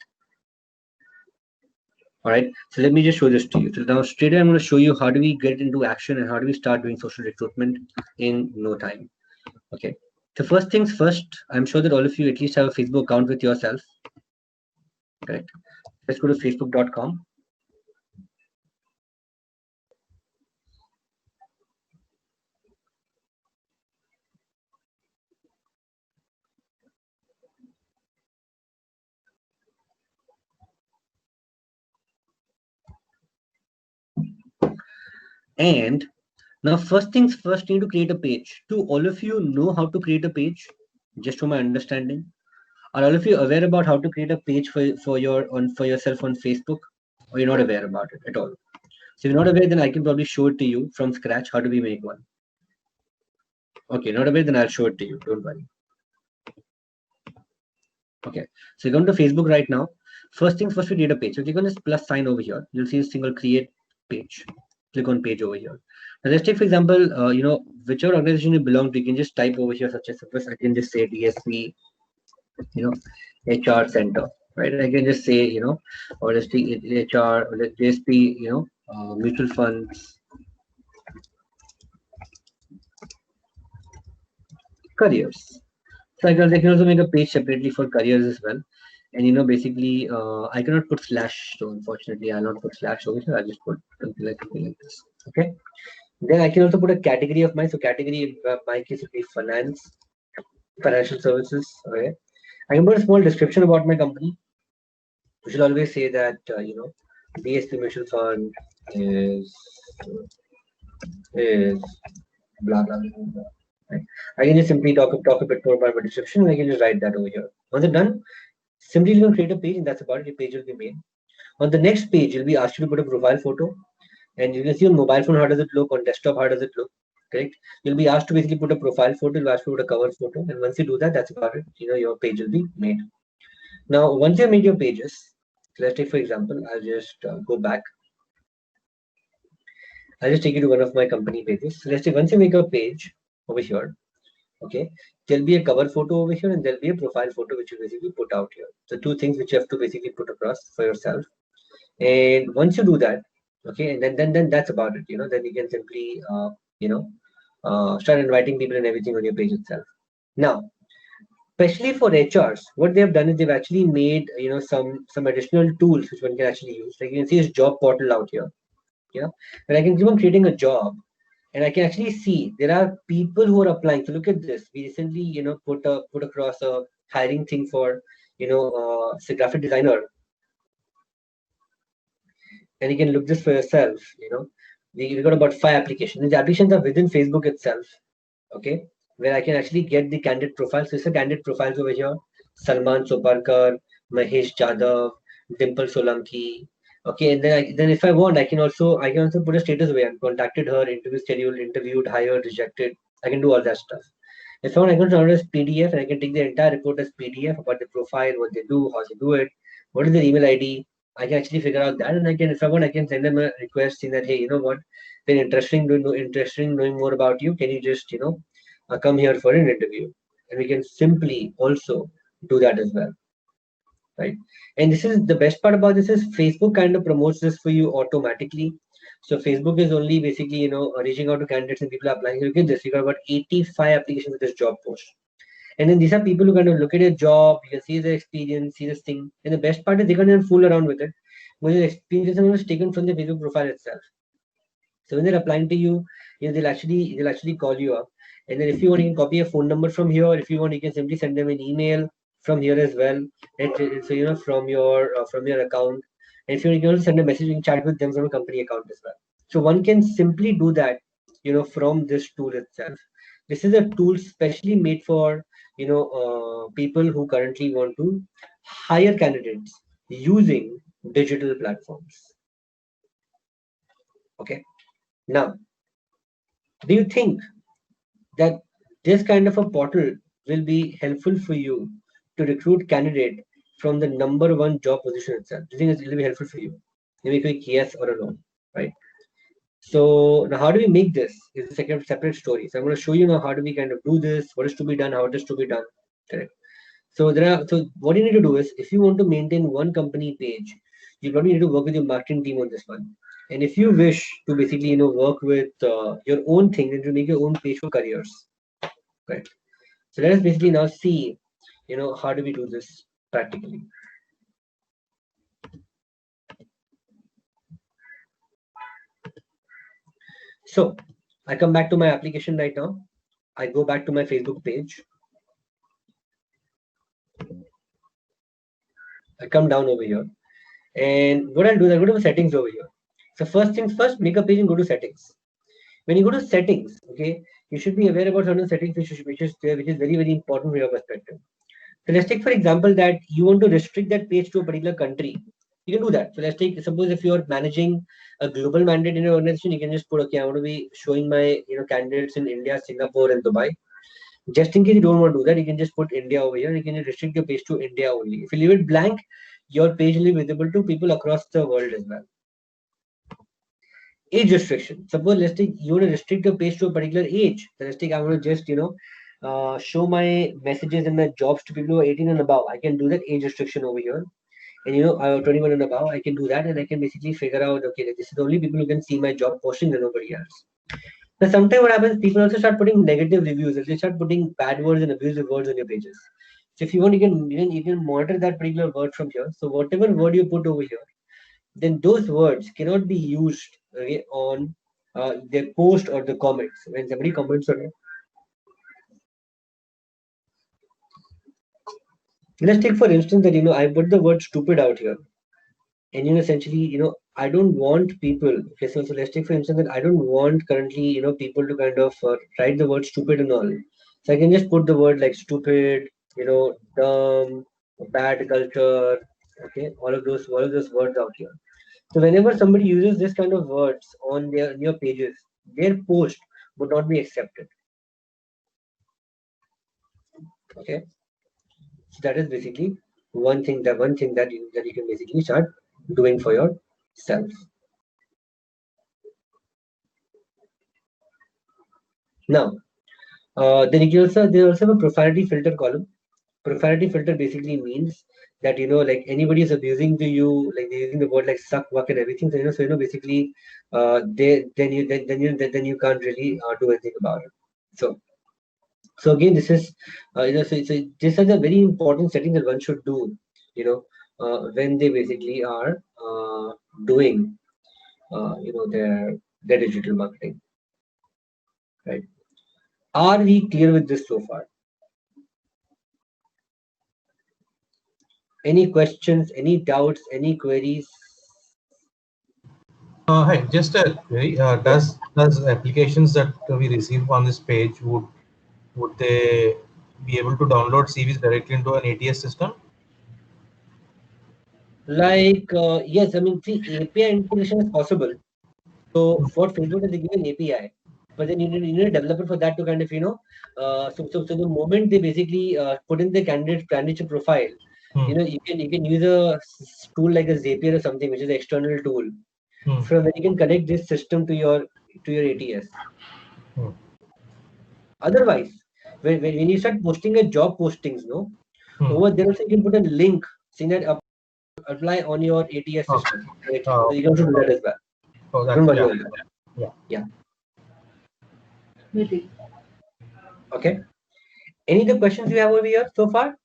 All right, so let me just show this to you. So now straight away, I'm going to show you how do we get into action and how do we start doing social recruitment in no time. Okay, so first things first, I'm sure that all of you at least have a Facebook account with yourself. Correct. Let's go to facebook.com. And now, first things first, you need to create a page. Do all of you know how to create a page? Just from my understanding, are all of you aware about how to create a page for yourself on Facebook, or you're not aware about it at all? So if you're not aware, then I can probably show it to you from scratch. How do we make one? Okay, not aware, then I'll show it to you. Don't worry. Okay, so you're going to Facebook right now. First things first, we create a page. So click on this plus sign over here. You'll see a single create page. Click on page over here. Now let's take, for example, whichever organization you belong to, you can just type over here, such as, suppose I can just say DSP, HR center, right? I can just say, or let's take HR, or let DSP, mutual funds, careers. So I can also make a page separately for careers as well. And basically, I cannot put slash, so unfortunately, I'll not put slash over here. I'll just put something like this. Okay. Then I can also put a category of mine. So category in my case would be finance, financial services. Okay. I can put a small description about my company. We should always say that DSP Mutual Fund is blah blah blah. Right. I can just simply talk a bit more about my description, and I can just write that over here. Once it's done, simply you can create a page, and that's about it. Your page will be made. On the next page, you'll be asked you to put a profile photo, and you can see on mobile phone how does it look, on desktop how does it look. Correct. You'll be asked to basically put a profile photo, you'll ask to put a cover photo, and once you do that, that's about it. Your page will be made. Now, once you made your pages, let's take, for example, I'll just go back. I'll just take you to one of my company pages. So let's say once you make a page over here, okay, there'll be a cover photo over here, and there'll be a profile photo which you basically put out here. So two things which you have to basically put across for yourself. And once you do that, okay, and then that's about it. Then you can simply start inviting people and everything on your page itself. Now, especially for HRs, what they have done is they've actually made some additional tools which one can actually use. Like you can see this job portal out here. And I can keep on creating a job, and I can actually see there are people who are applying. So look at this. We recently put across a hiring thing for a graphic designer, and you can look this for yourself. We got about 5 applications. The applications are within Facebook itself. Okay, where I can actually get the candidate profiles. So it's a candidate profiles over here: Salman Soparkar, Mahesh Jadhav, Dimple Solanki. Okay, and then if I want, I can also put a status where I contacted her, interview scheduled, interviewed, hired, rejected. I can do all that stuff. If I want, I can download as PDF, and I can take the entire report as PDF about the profile, what they do, how they do it, what is their email ID. I can actually figure out that, and if I want, I can send them a request saying that, hey, you know what, they're interested in knowing more about you. Can you just come here for an interview? And we can simply also do that as well. Right. And this is the best part about this is Facebook kind of promotes this for you automatically. So Facebook is only basically, reaching out to candidates and people are applying. Look at this, you got about 85 applications for this job post. And then these are people who kind of look at your job, you can see their experience, see this thing. And the best part is they can't even fool around with it. Because the experience is taken from the Facebook profile itself. So when they're applying to you, they'll actually call you up. And then if you want, you can copy a phone number from here. If you want, you can simply send them an email from here as well. And so from your account. And if you want to send a message, you can chat with them from a company account as well. So one can simply do that, from this tool itself. This is a tool specially made for people who currently want to hire candidates using digital platforms. Okay. Now, do you think that this kind of a portal will be helpful for you to recruit candidate from the number one job position itself? Do you think it will be helpful for you? Give me a quick yes or a no, right? So now how do we make this? It's a separate story. So I'm going to show you now how do we kind of do this, what is to be done, how it is to be done. Correct. So what you need to do is, if you want to maintain one company page, you probably need to work with your marketing team on this one. And if you wish to basically, work with your own thing, then to make your own page for careers. Right. So let us basically now see, how do we do this practically. So I come back to my application right now. I go back to my Facebook page. I come down over here. And what I'll do is I'll go to the settings over here. So first things first, make a page and go to settings. When you go to settings, okay, you should be aware about certain settings which is very, very important from your perspective. So let's take, for example, that you want to restrict that page to a particular country. You can do that. So let's take, suppose if you're managing a global mandate in your organization, you can just put, okay, I want to be showing my candidates in India, Singapore, and Dubai. Just in case you don't want to do that, you can just put India over here and you can restrict your page to India only. If you leave it blank, your page will be visible to people across the world as well. Age restriction. Suppose let's take you want to restrict your page to a particular age. So let's take I want to just show my messages and my jobs to people who are 18 and above. I can do that age restriction over here. And 21 and above, I can do that, and I can basically figure out, okay, this is only people who can see my job posting and nobody else. Now, sometimes what happens, people also start putting negative reviews. They start putting bad words and abusive words on your pages. So if you want, you can monitor that particular word from here. So whatever word you put over here, then those words cannot be used on their post or the comments. When somebody comments on it. Let's take for instance that I put the word stupid out here, and essentially I don't want people. Okay, so let's take for instance that I don't want currently people to kind of write the word stupid and all. So I can just put the word like stupid, dumb, bad culture, okay, all of those words out here. So whenever somebody uses this kind of words on your pages, their post would not be accepted. Okay. So that is basically one thing that you can basically start doing for yourself. Now, then you can also have a profanity filter column. Profanity filter basically means that like anybody is abusing to you, like they're using the word like suck, fuck, and everything. So basically, then you can't really do anything about it. So again, this is so this is a very important setting that one should do, when they basically are doing their digital marketing. Right? Are we clear with this so far? Any questions? Any doubts? Any queries? Hi, just a query. Does applications that we receive on this page would they be able to download CVs directly into an ATS system? Like yes, I mean, see, API integration is possible. So for Facebook, they give an API, but then you need a developer for that to kind of so the moment they basically put in the candidate profile, you can use a tool like a Zapier or something, which is an external tool, from where you can connect this system to your ATS. Otherwise, when you start posting a job postings, over there also you can put a link saying that apply on your ATS system. Right? So you can also do that as well. Oh, Don't that's worry. yeah. Meeting. Okay. Any other questions you have over here so far?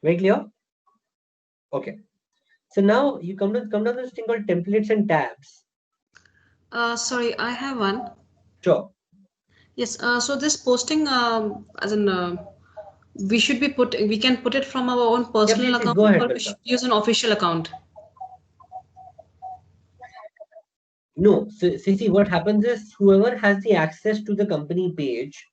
Very clear? Okay. So now you come down to this thing called templates and tabs. Sorry, I have one. Sure. Yes. So this posting, as in, we can put it from our own personal please account, go ahead, or we Malika. should use an official account. No. So see, what happens is whoever has the access to the company page,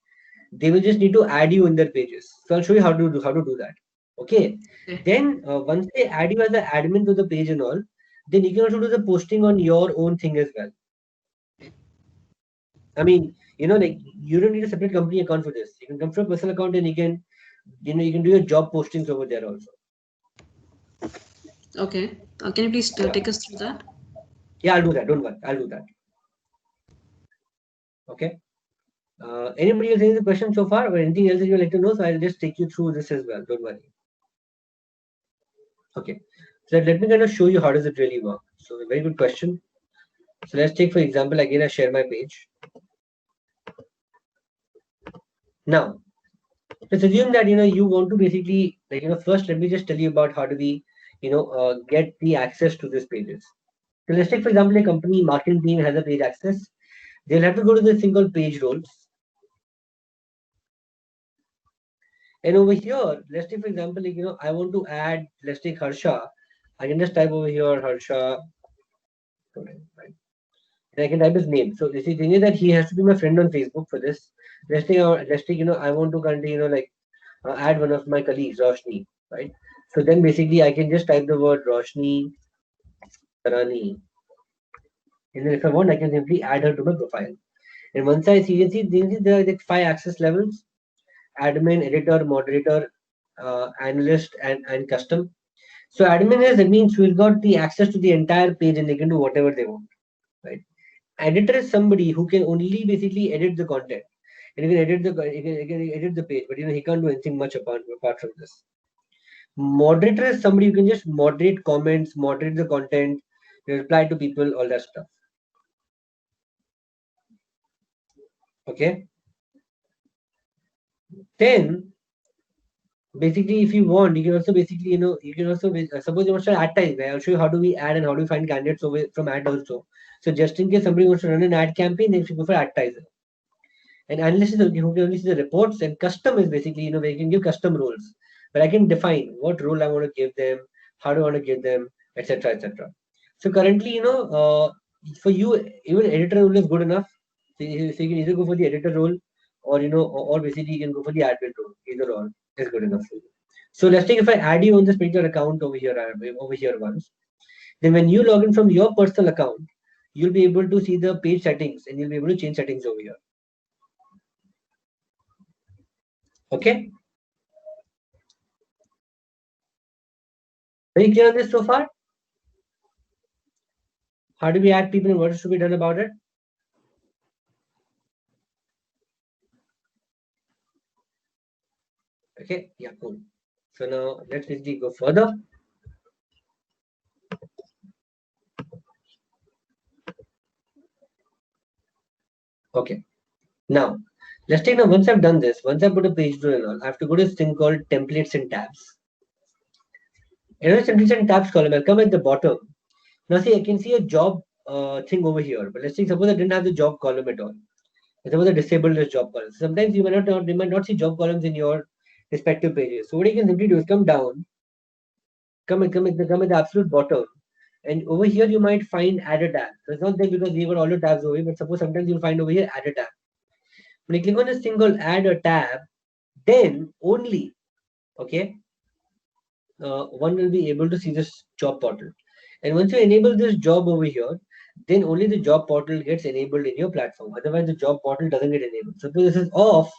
they will just need to add you in their pages. So I'll show you how to do that. Okay. Okay. Then once they add you as an admin to the page and all, then you can also do the posting on your own thing as well. I mean, like you don't need a separate company account for this. You can come from a personal account and you can do your job postings over there also. Okay. Can you please take us through that? Yeah, I'll do that. Don't worry. I'll do that. Okay. Anybody else has a question so far or anything else that you'd like to know? So I'll just take you through this as well. Don't worry. Okay. So let me kind of show you how does it really work. So a very good question. So let's take, for example, again, I share my page. Now, let's assume that, you want to basically, first let me just tell you about how do we, get the access to these pages. So let's take, for example, a company marketing team has a page access. They'll have to go to this thing called page roles. And over here, let's take, for example, I want to add, let's take Harsha. I can just type over here, Harsha. Right. And I can type his name. So the thing is that he has to be my friend on Facebook for this. Let's take, I want to kind of, add one of my colleagues, Roshni, right? So then basically I can just type the word Roshni Tarani. And then if I want, I can simply add her to my profile. And once I see, there are like 5 access levels: admin, editor, moderator, analyst, and custom. So admin is, that means we've got the access to the entire page and they can do whatever they want, right? Editor is somebody who can only basically edit the content. And you can edit the page, but he can't do anything much apart from this. Moderator is somebody who can just moderate comments, moderate the content, reply to people, all that stuff. Okay. Then basically, if you want, you can also basically, suppose you want to advertise. I'll show you how do we add and how do we find candidates over from ad also. So just in case somebody wants to run an ad campaign, then you go for advertiser. And analyst is who can only see the reports, and custom is basically, where you can give custom roles. But I can define what role I want to give them, how do I want to give them, etc., etc. So currently, for you, even editor role is good enough. So you can either go for the editor role, or or basically you can go for the admin role. Either or is good enough for you. So let's take, if I add you on this particular account over here once, then when you log in from your personal account, you'll be able to see the page settings and you'll be able to change settings over here. Okay. Very clear on this so far? How do we add people and what is to be done about it? Okay, yeah, cool. So now let's basically go further. Okay. Now, let's take, once I've done this, once I put a page rule and all, I have to go to this thing called templates and tabs. And in the templates and tabs column, I'll come at the bottom. Now see, I can see a job thing over here, but let's say suppose I didn't have the job column at all. Suppose I disabled this job column. Sometimes you might not see job columns in your respective pages. So what you can simply do is come down, come at the absolute bottom, and over here you might find add a tab. So it's not there because we got all the tabs over here, but suppose sometimes you'll find over here add a tab. When you click on this thing called add a tab, then only, okay, one will be able to see this job portal. And once you enable this job over here, then only the job portal gets enabled in your platform. Otherwise, the job portal doesn't get enabled. Suppose this is off,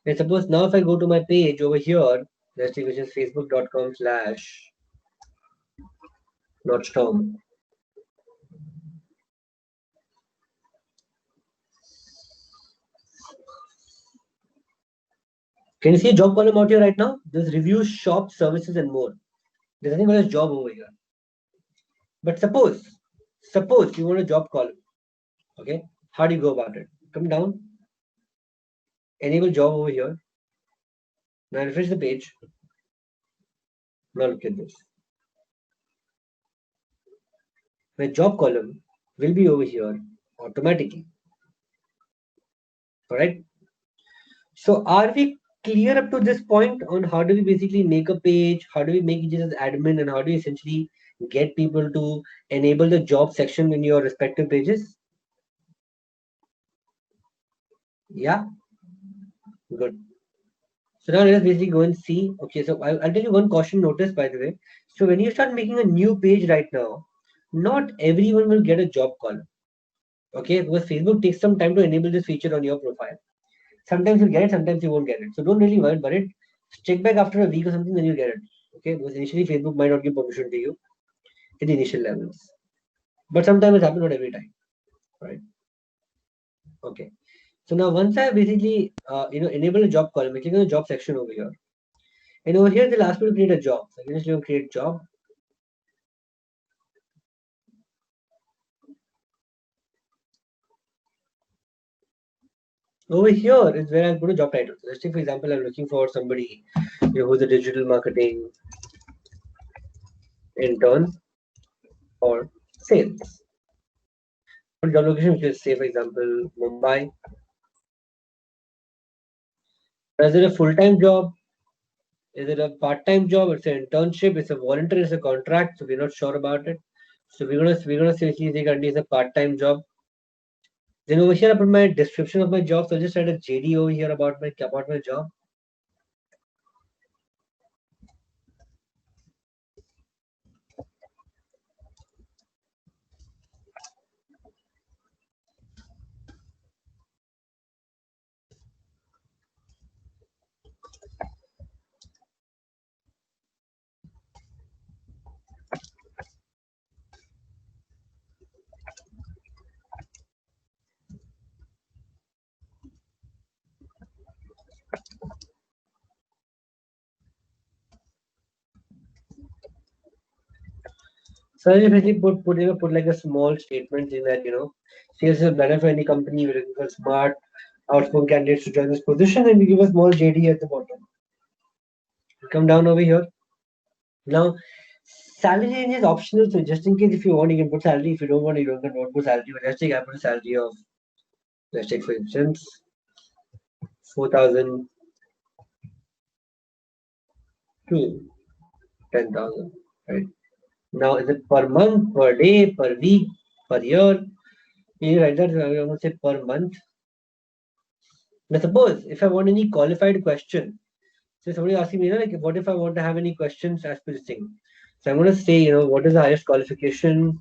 and suppose now if I go to my page over here, let's see, which is facebook.com/Nordstrom. Can you see a job column out here right now? There's reviews, shops, services, and more. There's nothing called as job over here. But suppose Suppose you want a job column. Okay, how do you go about it? Come down, enable job over here. Now refresh the page. Now look at this. My job column will be over here automatically. All right. So are we clear up to this point on how do we basically make a page? How do we make it as admin, and how do we essentially get people to enable the job section in your respective pages? Yeah, good. So now let us basically go and see. Okay, so I'll tell you one caution notice, by the way. So when you start making a new page right now, not everyone will get a job column. Okay, because Facebook takes some time to enable this feature on your profile. Sometimes you'll get it, sometimes you won't get it. So don't really worry about it. Check back after a week or something, then you'll get it. Okay, because initially Facebook might not give permission to you in the initial levels. But sometimes it happens, not every time. Right? Okay. So now once I basically enable a job column, I click on the job section over here. And over here they'll ask me to create a job. So I can just click create job. Over here is where I'll put a job title. So let's say, for example, I'm looking for somebody who's a digital marketing intern or sales. Put job location, which is say, for example, Mumbai. Is it a full-time job? Is it a part-time job? It's an internship. It's a voluntary. It's a contract. So we're not sure about it. So we're gonna say currently it's a part-time job. Then over here I put my description of my job. So I just write a JD over here about my job. So I just basically put like a small statement in that, sales is a banner for any company. We're looking for smart, outspoken candidates to join this position, and we give a small JD at the bottom. Come down over here. Now, salary range is optional, so just in case if you want, you can put salary. If you don't want, you don't put salary. But let's take I put a salary of, let's take for instance, 4,000 to 10,000. Right. Now, is it per month, per day, per week, per year? You write that. I'm going to say per month. Now, suppose if I want any qualified question, so somebody asking me, like, what if I want to have any questions as per this thing? So I'm going to say, what is the highest qualification?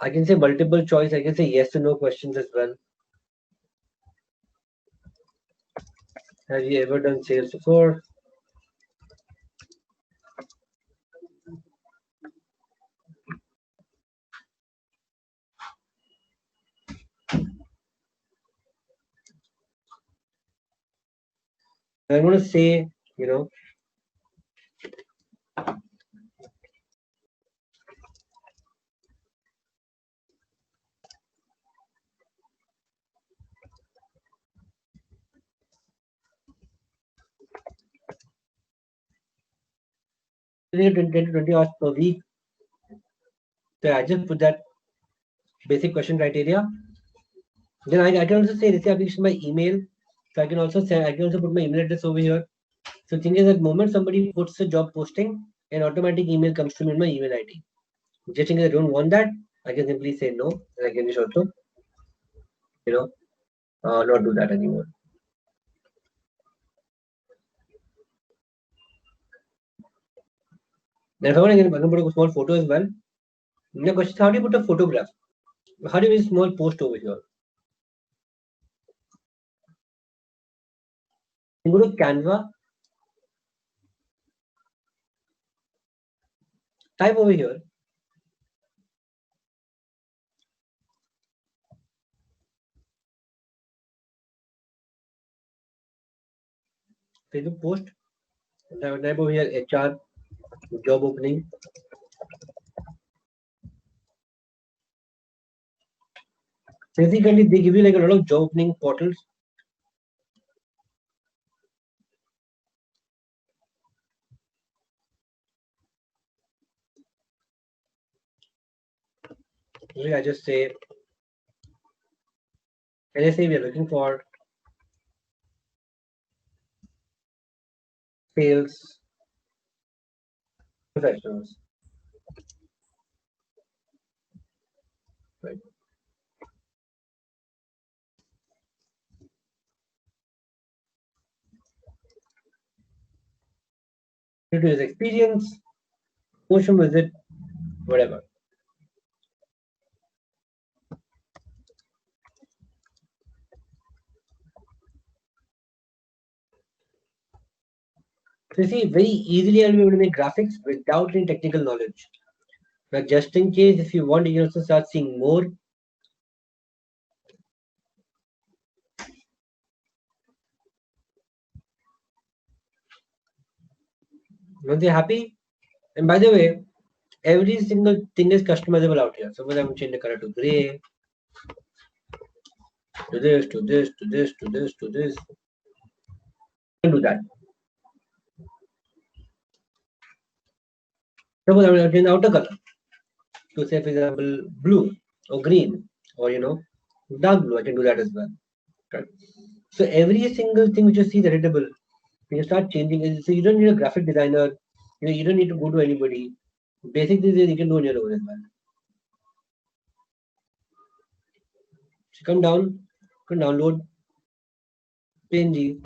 I can say multiple choice. I can say yes or no questions as well. Have you ever done sales before? I'm going to say, $10 to 20 hours per week. So I just put that basic question criteria. Then I can also say this application my email. So I can also put my email address over here. So the thing is, at the moment somebody puts a job posting, an automatic email comes to me in my email ID. Just in case I don't want that, I can simply say no, and I can just also, not do that anymore. Then if I can put a small photo as well. The question is, how do you put a photograph? How do you use a small post over here? You go to Canva. Type over here. Facebook post. I would type over here HR job opening. Basically, they give you like a lot of job opening portals. I just say, and I say we are looking for sales professionals. Right. Due to his experience, motion visit, whatever. So you see, very easily I'll be able to make graphics without any technical knowledge. But just in case, if you want, you can also start seeing more. Once you're happy, and by the way, every single thing is customizable out here. Suppose I want to change the color to gray, to this, to this, to this, to this, to this. You can do that. Suppose I want to change the outer color to say, for example, blue or green or dark blue. I can do that as well. Right. So every single thing which you see is editable. When you start changing it, so you don't need a graphic designer. You don't need to go to anybody. Basic things you can do on your own as well. So come down, can download PNG.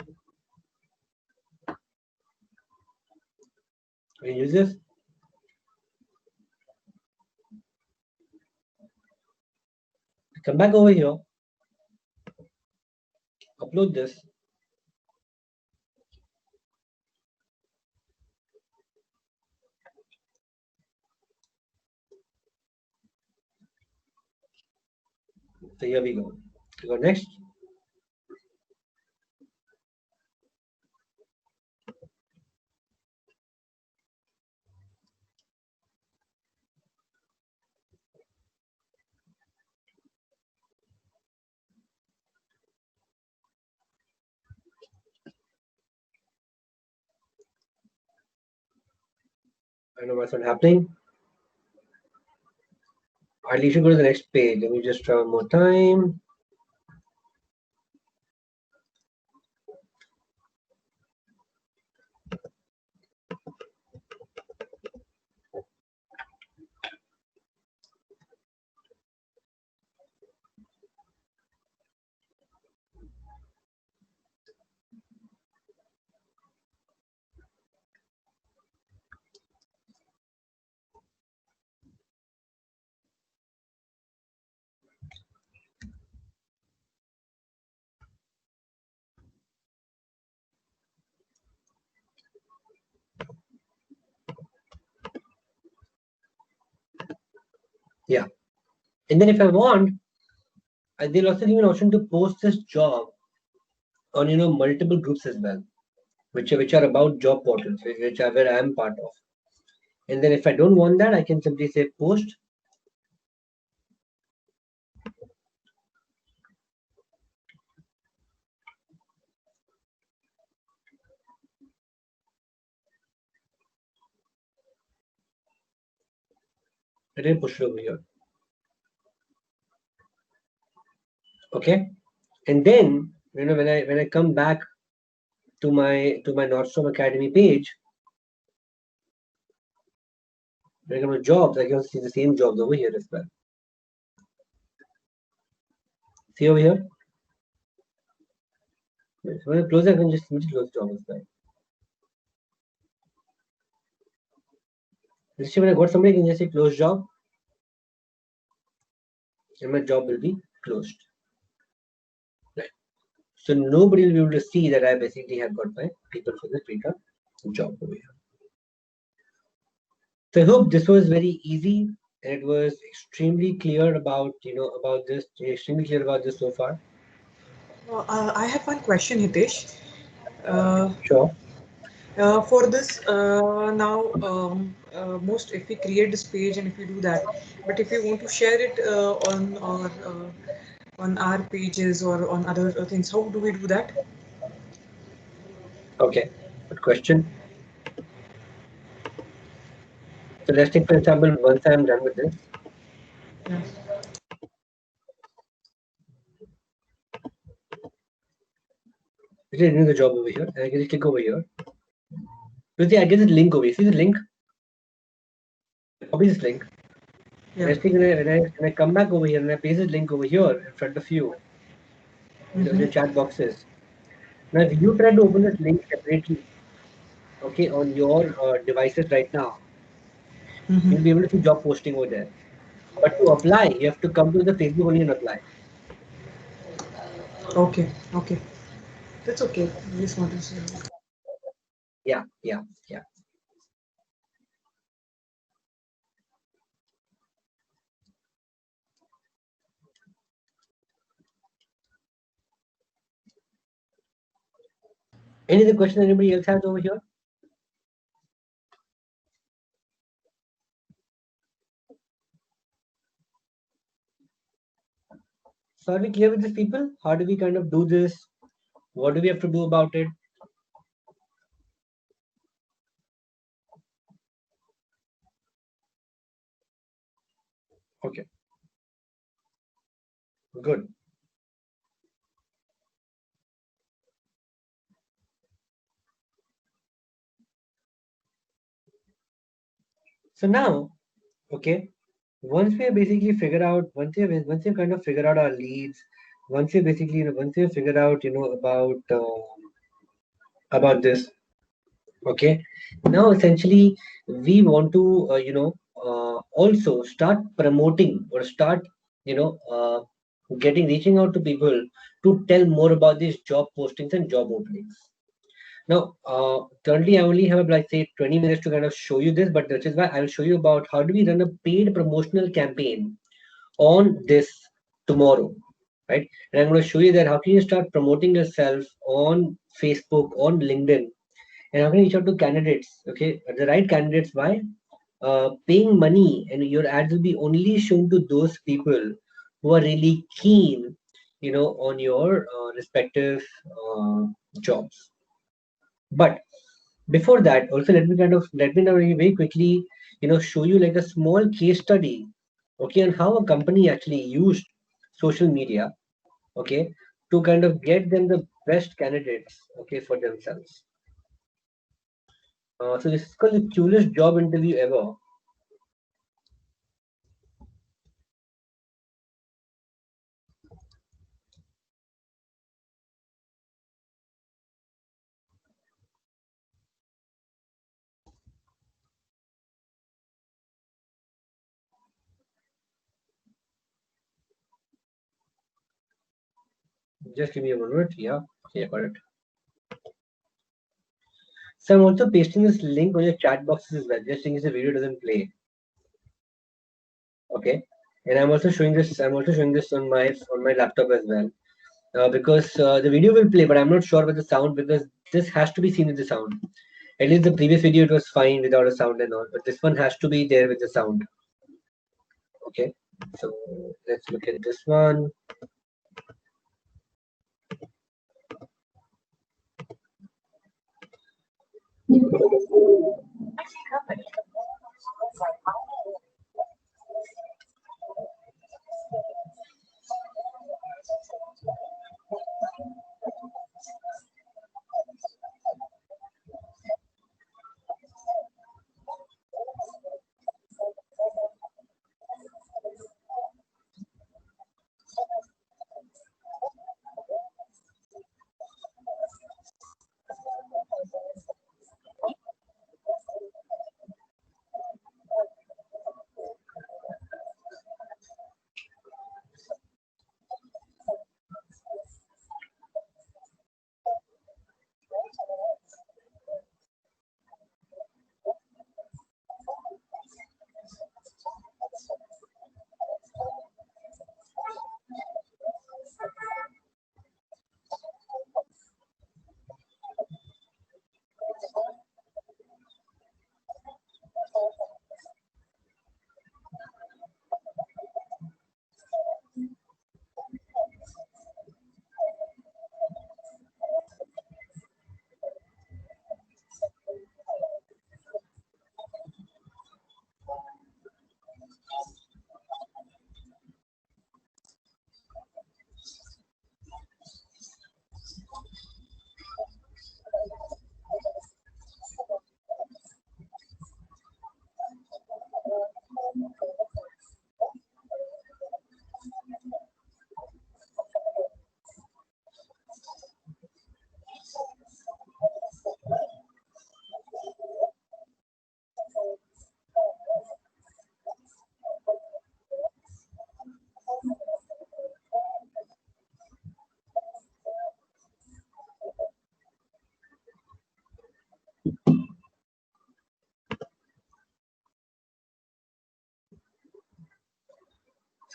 You can use this. Come back over here. Upload this. So here we go. We go next. I know what's not happening. At least you go to the next page. Let me just try one more time. Yeah. And then if I want, they'll also give me an option to post this job on multiple groups as well, which are about job portals, which are where I am part of. And then if I don't want that, I can simply say post. Let me push it over here. Okay. And then when I come back to my Nordstrom Academy page, when I come to jobs, I can see the same jobs over here as well. See over here? So when I close, I can just simply close job as well. Let's say when I got somebody, I can just say close job, and my job will be closed. Right. So nobody will be able to see that I basically have got my people for this particular job over here. So I hope this was very easy and it was extremely clear about about this. Extremely clear about this so far. I have one question, Hitesh. Sure. For this now most if we create this page and if we do that, but if we want to share it on our pages or on other things, how do we do that? Okay, good question. So let's take, for example, once I'm done with this, Yeah. this is doing the job over here, and I can just click over here. You see, I get this link over here. See the link? Copy this link. Yeah. Next thing, when I come back over here and I paste this link over here in front of you, the chat boxes. Now, if you try to open this link separately, okay, on your devices right now, you'll be able to see job posting over there. But to apply, you have to come to the Facebook only and apply. Okay. Okay. That's okay. I just want to say. Yeah. Any other question anybody else has over here? So are we clear with these people? How do we kind of do this? What do we have to do about it? Okay. Good. So now, okay, once we have basically figured out, once we kind of figured out our leads, once we basically, once we figured out, about this, okay. Now, essentially, we want to, also start promoting or start, reaching out to people to tell more about these job postings and job openings. Now, currently I only have like say 20 minutes to kind of show you this, but which is why I'll show you about how do we run a paid promotional campaign on this tomorrow, right? And I'm going to show you that how can you start promoting yourself on Facebook, on LinkedIn, and how can you reach out to candidates, okay? The right candidates, why? Paying money and your ads will be only shown to those people who are really keen, on your respective jobs. But before that, also let me now very quickly, show you like a small case study, okay, on how a company actually used social media, okay, to kind of get them the best candidates, okay, for themselves. So this is called the coolest job interview ever. Just give me a moment. Yeah, okay, got it. So I'm also pasting this link on your chat boxes as well, just in case the video doesn't play. Okay, and I'm also showing this. I'm also showing this on my laptop as well, because the video will play, but I'm not sure with the sound because this has to be seen with the sound. At least the previous video it was fine without a sound and all, but this one has to be there with the sound. Okay, so let's look at this one.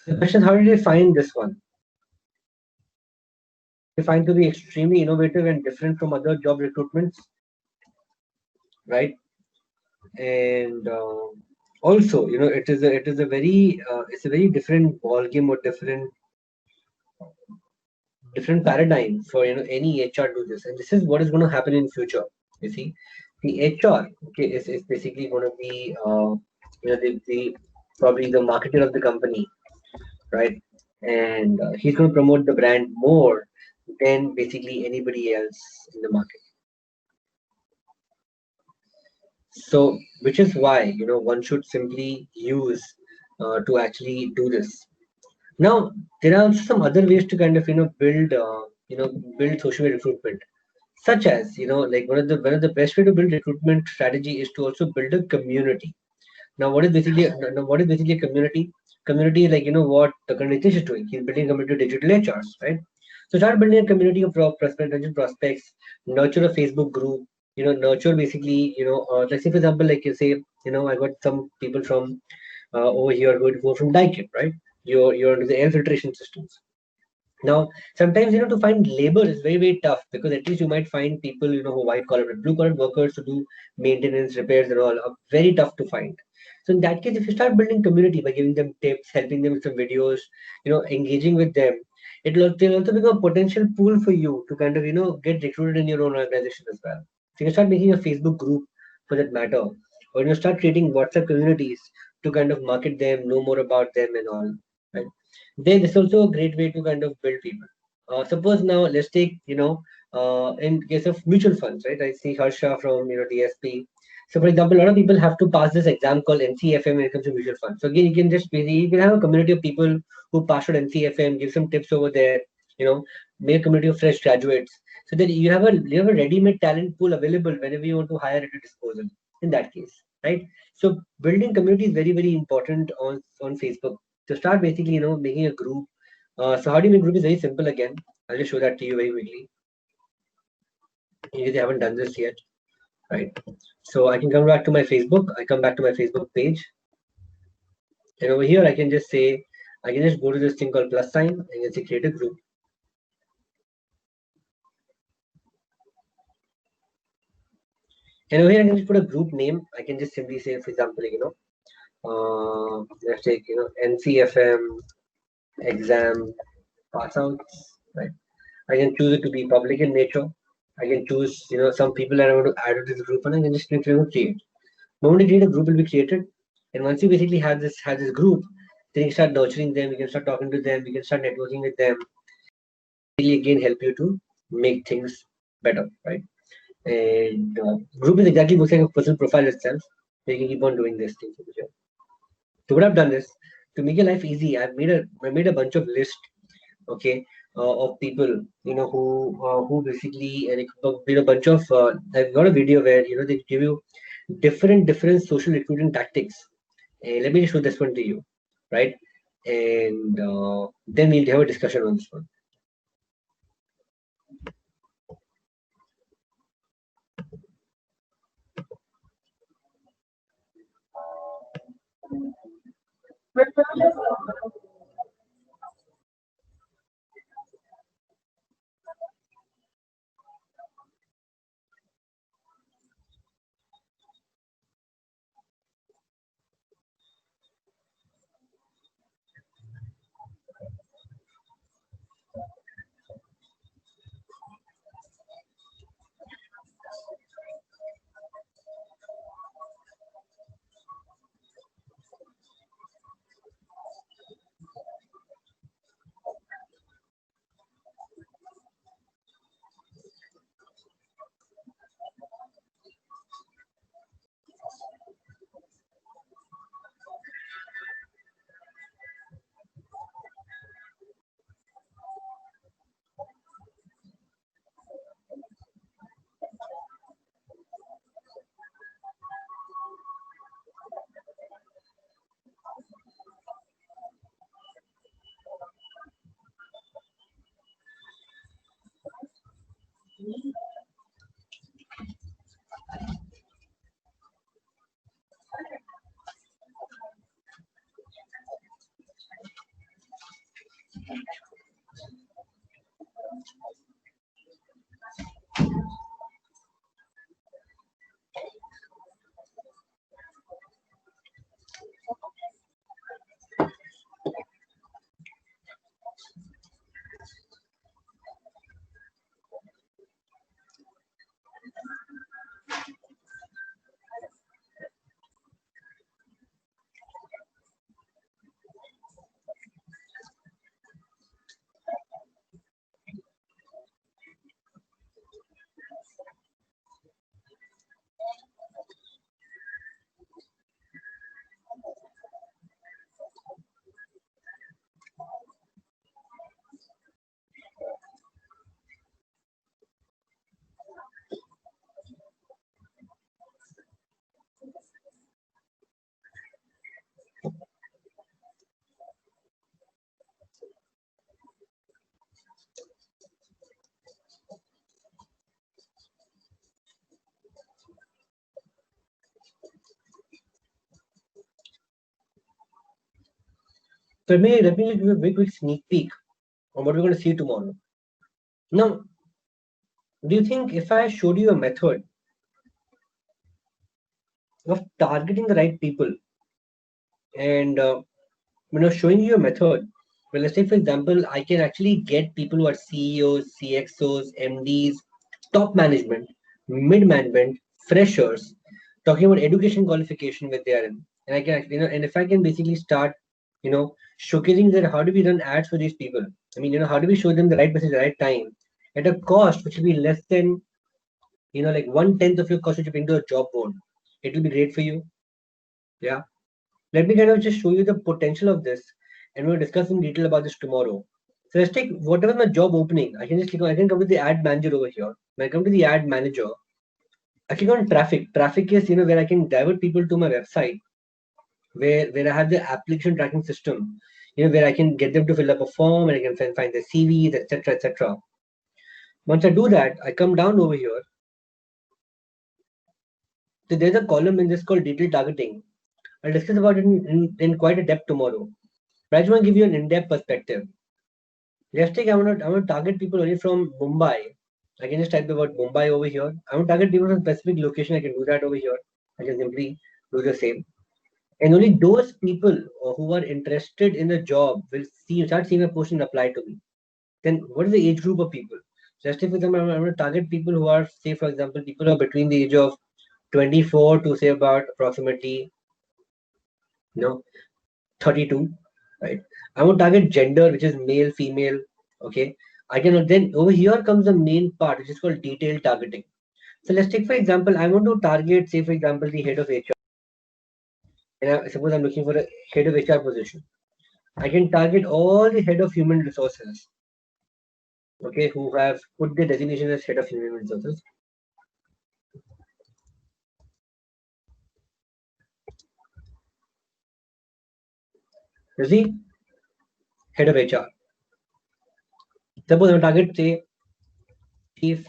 The question: how did you find this one? You find to be extremely innovative and different from other job recruitments, right? And also, it is a very it's a very different ball game or different paradigm for any HR do this, and this is what is going to happen in future. You see, the HR, okay, is basically going to be the probably the marketer of the company, right? And he's going to promote the brand more than basically anybody else in the market. So, which is why one should simply use to actually do this. Now, there are also some other ways to kind of build social media recruitment, such as like one of the best way to build recruitment strategy is to also build a community. Now, what is basically a community? Community is like what the Nitish is doing. He's building a community of digital HRs, right? So start building a community of prospects, nurture a Facebook group, nurture basically, let's say for example, like you say, I got some people from over here who are from Daikin, right? You're into the air filtration systems. Now, sometimes to find labor is very very tough, because at least you might find people who white collar, but blue collar workers to do maintenance, repairs, and all are very tough to find. So in that case, if you start building community by giving them tips, helping them with some videos, engaging with them, they'll also become a potential pool for you to kind of get recruited in your own organization as well. So you can start making a Facebook group for that matter, or start creating WhatsApp communities to kind of market them, know more about them, and all. Right. Then it's also a great way to kind of build people. Suppose now let's take in case of mutual funds, right? I see Harsha from DSP. So for example, a lot of people have to pass this exam called NCFM when it comes to mutual funds. So again, you can have a community of people who passed out NCFM, give some tips over there. Make a community of fresh graduates. So that you have a ready-made talent pool available whenever you want to hire at your disposal. In that case, right? So building community is very very important on Facebook. To start basically making a group. So how do you make group is very simple again. I'll just show that to you very quickly. If you haven't done this yet, right? So I can come back to my Facebook. I come back to my Facebook page, and over here I can just say, I can just go to this thing called plus sign and just say create a group. And over here I can just put a group name. I can just simply say, for example, let's take NCFM exam pass outs, right? I can choose it to be public in nature. I can choose, some people that I want to add to this group, and I can just click create. The moment you create, a group will be created, and once you basically have this group, then you start nurturing them. You can start talking to them. You can start networking with them. Really, again, help you to make things better, right? And group is exactly looks like a personal profile itself. So you can keep on doing this thing. So what I've done is to make your life easy. I made a bunch of lists, okay, of people who basically, and a bunch of I've got a video where they give you different social recruiting tactics. Let me show this one to you, right? And then we'll have a discussion on this one. So let me give you a very quick sneak peek on what we're going to see tomorrow. Now, do you think if I showed you a method of targeting the right people and showing you a method, well, let's say for example, I can actually get people who are CEOs, CXOs, MDs, top management, mid management, freshers, talking about education qualification where they are in, and I can actually, and if I can basically start, showcasing that how do we run ads for these people? I mean, how do we show them the right message at the right time at a cost which will be less than, like 1/10 of your cost which you bring to a job board? It will be great for you. Yeah. Let me kind of just show you the potential of this, and we'll discuss in detail about this tomorrow. So let's take whatever my job opening. I can just click on, I can come to the ad manager over here. When I come to the ad manager, I click on traffic. Traffic is, where I can divert people to my website, where I have the application tracking system, where I can get them to fill up a form and I can find their CVs, etc., etc. Once I do that, I come down over here. So there's a column in this called detailed targeting. I'll discuss about it in quite a depth tomorrow. But I just want to give you an in-depth perspective. Let's take, I want to target people only from Mumbai. I can just type the word Mumbai over here. I want to target people from specific location. I can do that over here. I can simply do the same. And only those people who are interested in the job will start seeing a post and apply to me. Then what is the age group of people? Just if for example, I'm going to target people who are, say, for example, people who are between the age of 24 to say about approximately 32, right? I want to target gender, which is male, female. Okay. I can then over here comes the main part, which is called detailed targeting. So let's take, for example, I want to target, say, for example, the head of HR. And suppose I'm looking for a head of HR position. I can target all the head of human resources, okay, who have put their designation as head of human resources. You see, head of HR. Suppose I target, say, chief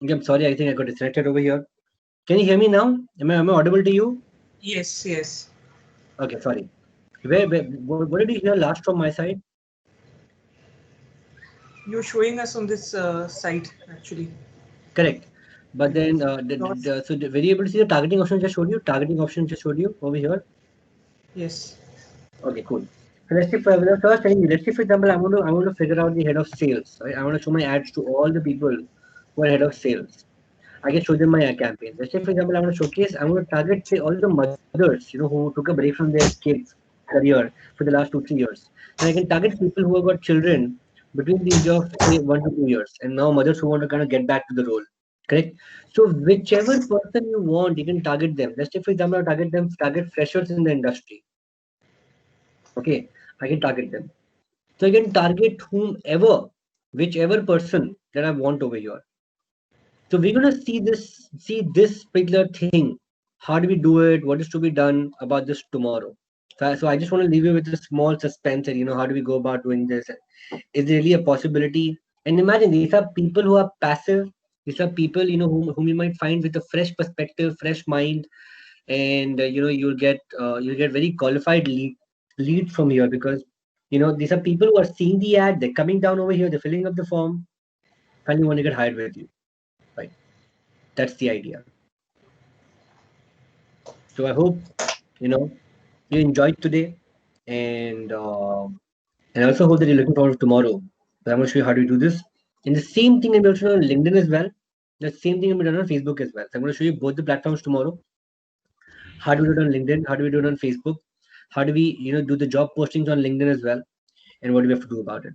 Okay, I'm sorry, I think I got disconnected over here. Can you hear me now? Am I audible to you? Yes, yes. Okay, sorry. What did you hear last from my side? You're showing us on this site actually. Correct. But then, so were you able to see the targeting option just showed you? Targeting option just showed you over here? Yes. Okay, cool. So let's say for the first time, let's say for example, I want to figure out the head of sales. Right? I want to show my ads to all the people who are head of sales. I can show them my ad campaign. Let's say for example, I want to showcase, I want to target say all the mothers, who took a break from their kids' career for the last 2-3 years. And I can target people who have got children between the age of say 1 to 2 years, and now mothers who want to kind of get back to the role. Correct. So whichever person you want, you can target them. Let's say for example, target freshers in the industry. Okay, I can target them. So I can target whomever, whichever person that I want over here. So we're gonna see this particular thing. How do we do it? What is to be done about this tomorrow? So I just want to leave you with a small suspense and how do we go about doing this? Is there really a possibility? And imagine these are people who are passive. These are people whom you might find with a fresh perspective, fresh mind, and you'll get very qualified leads from here because these are people who are seeing the ad, they're coming down over here, they're filling up the form, finally want to get hired with you, right? That's the idea. So I hope you enjoyed today, and I also hope that you're looking forward to tomorrow. So I'm going to show you how to do this. And the same thing I'm also on LinkedIn as well. The same thing I'm going to do on Facebook as well. So I'm going to show you both the platforms tomorrow. How do we do it on LinkedIn? How do we do it on Facebook? How do we do the job postings on LinkedIn as well? And what do we have to do about it?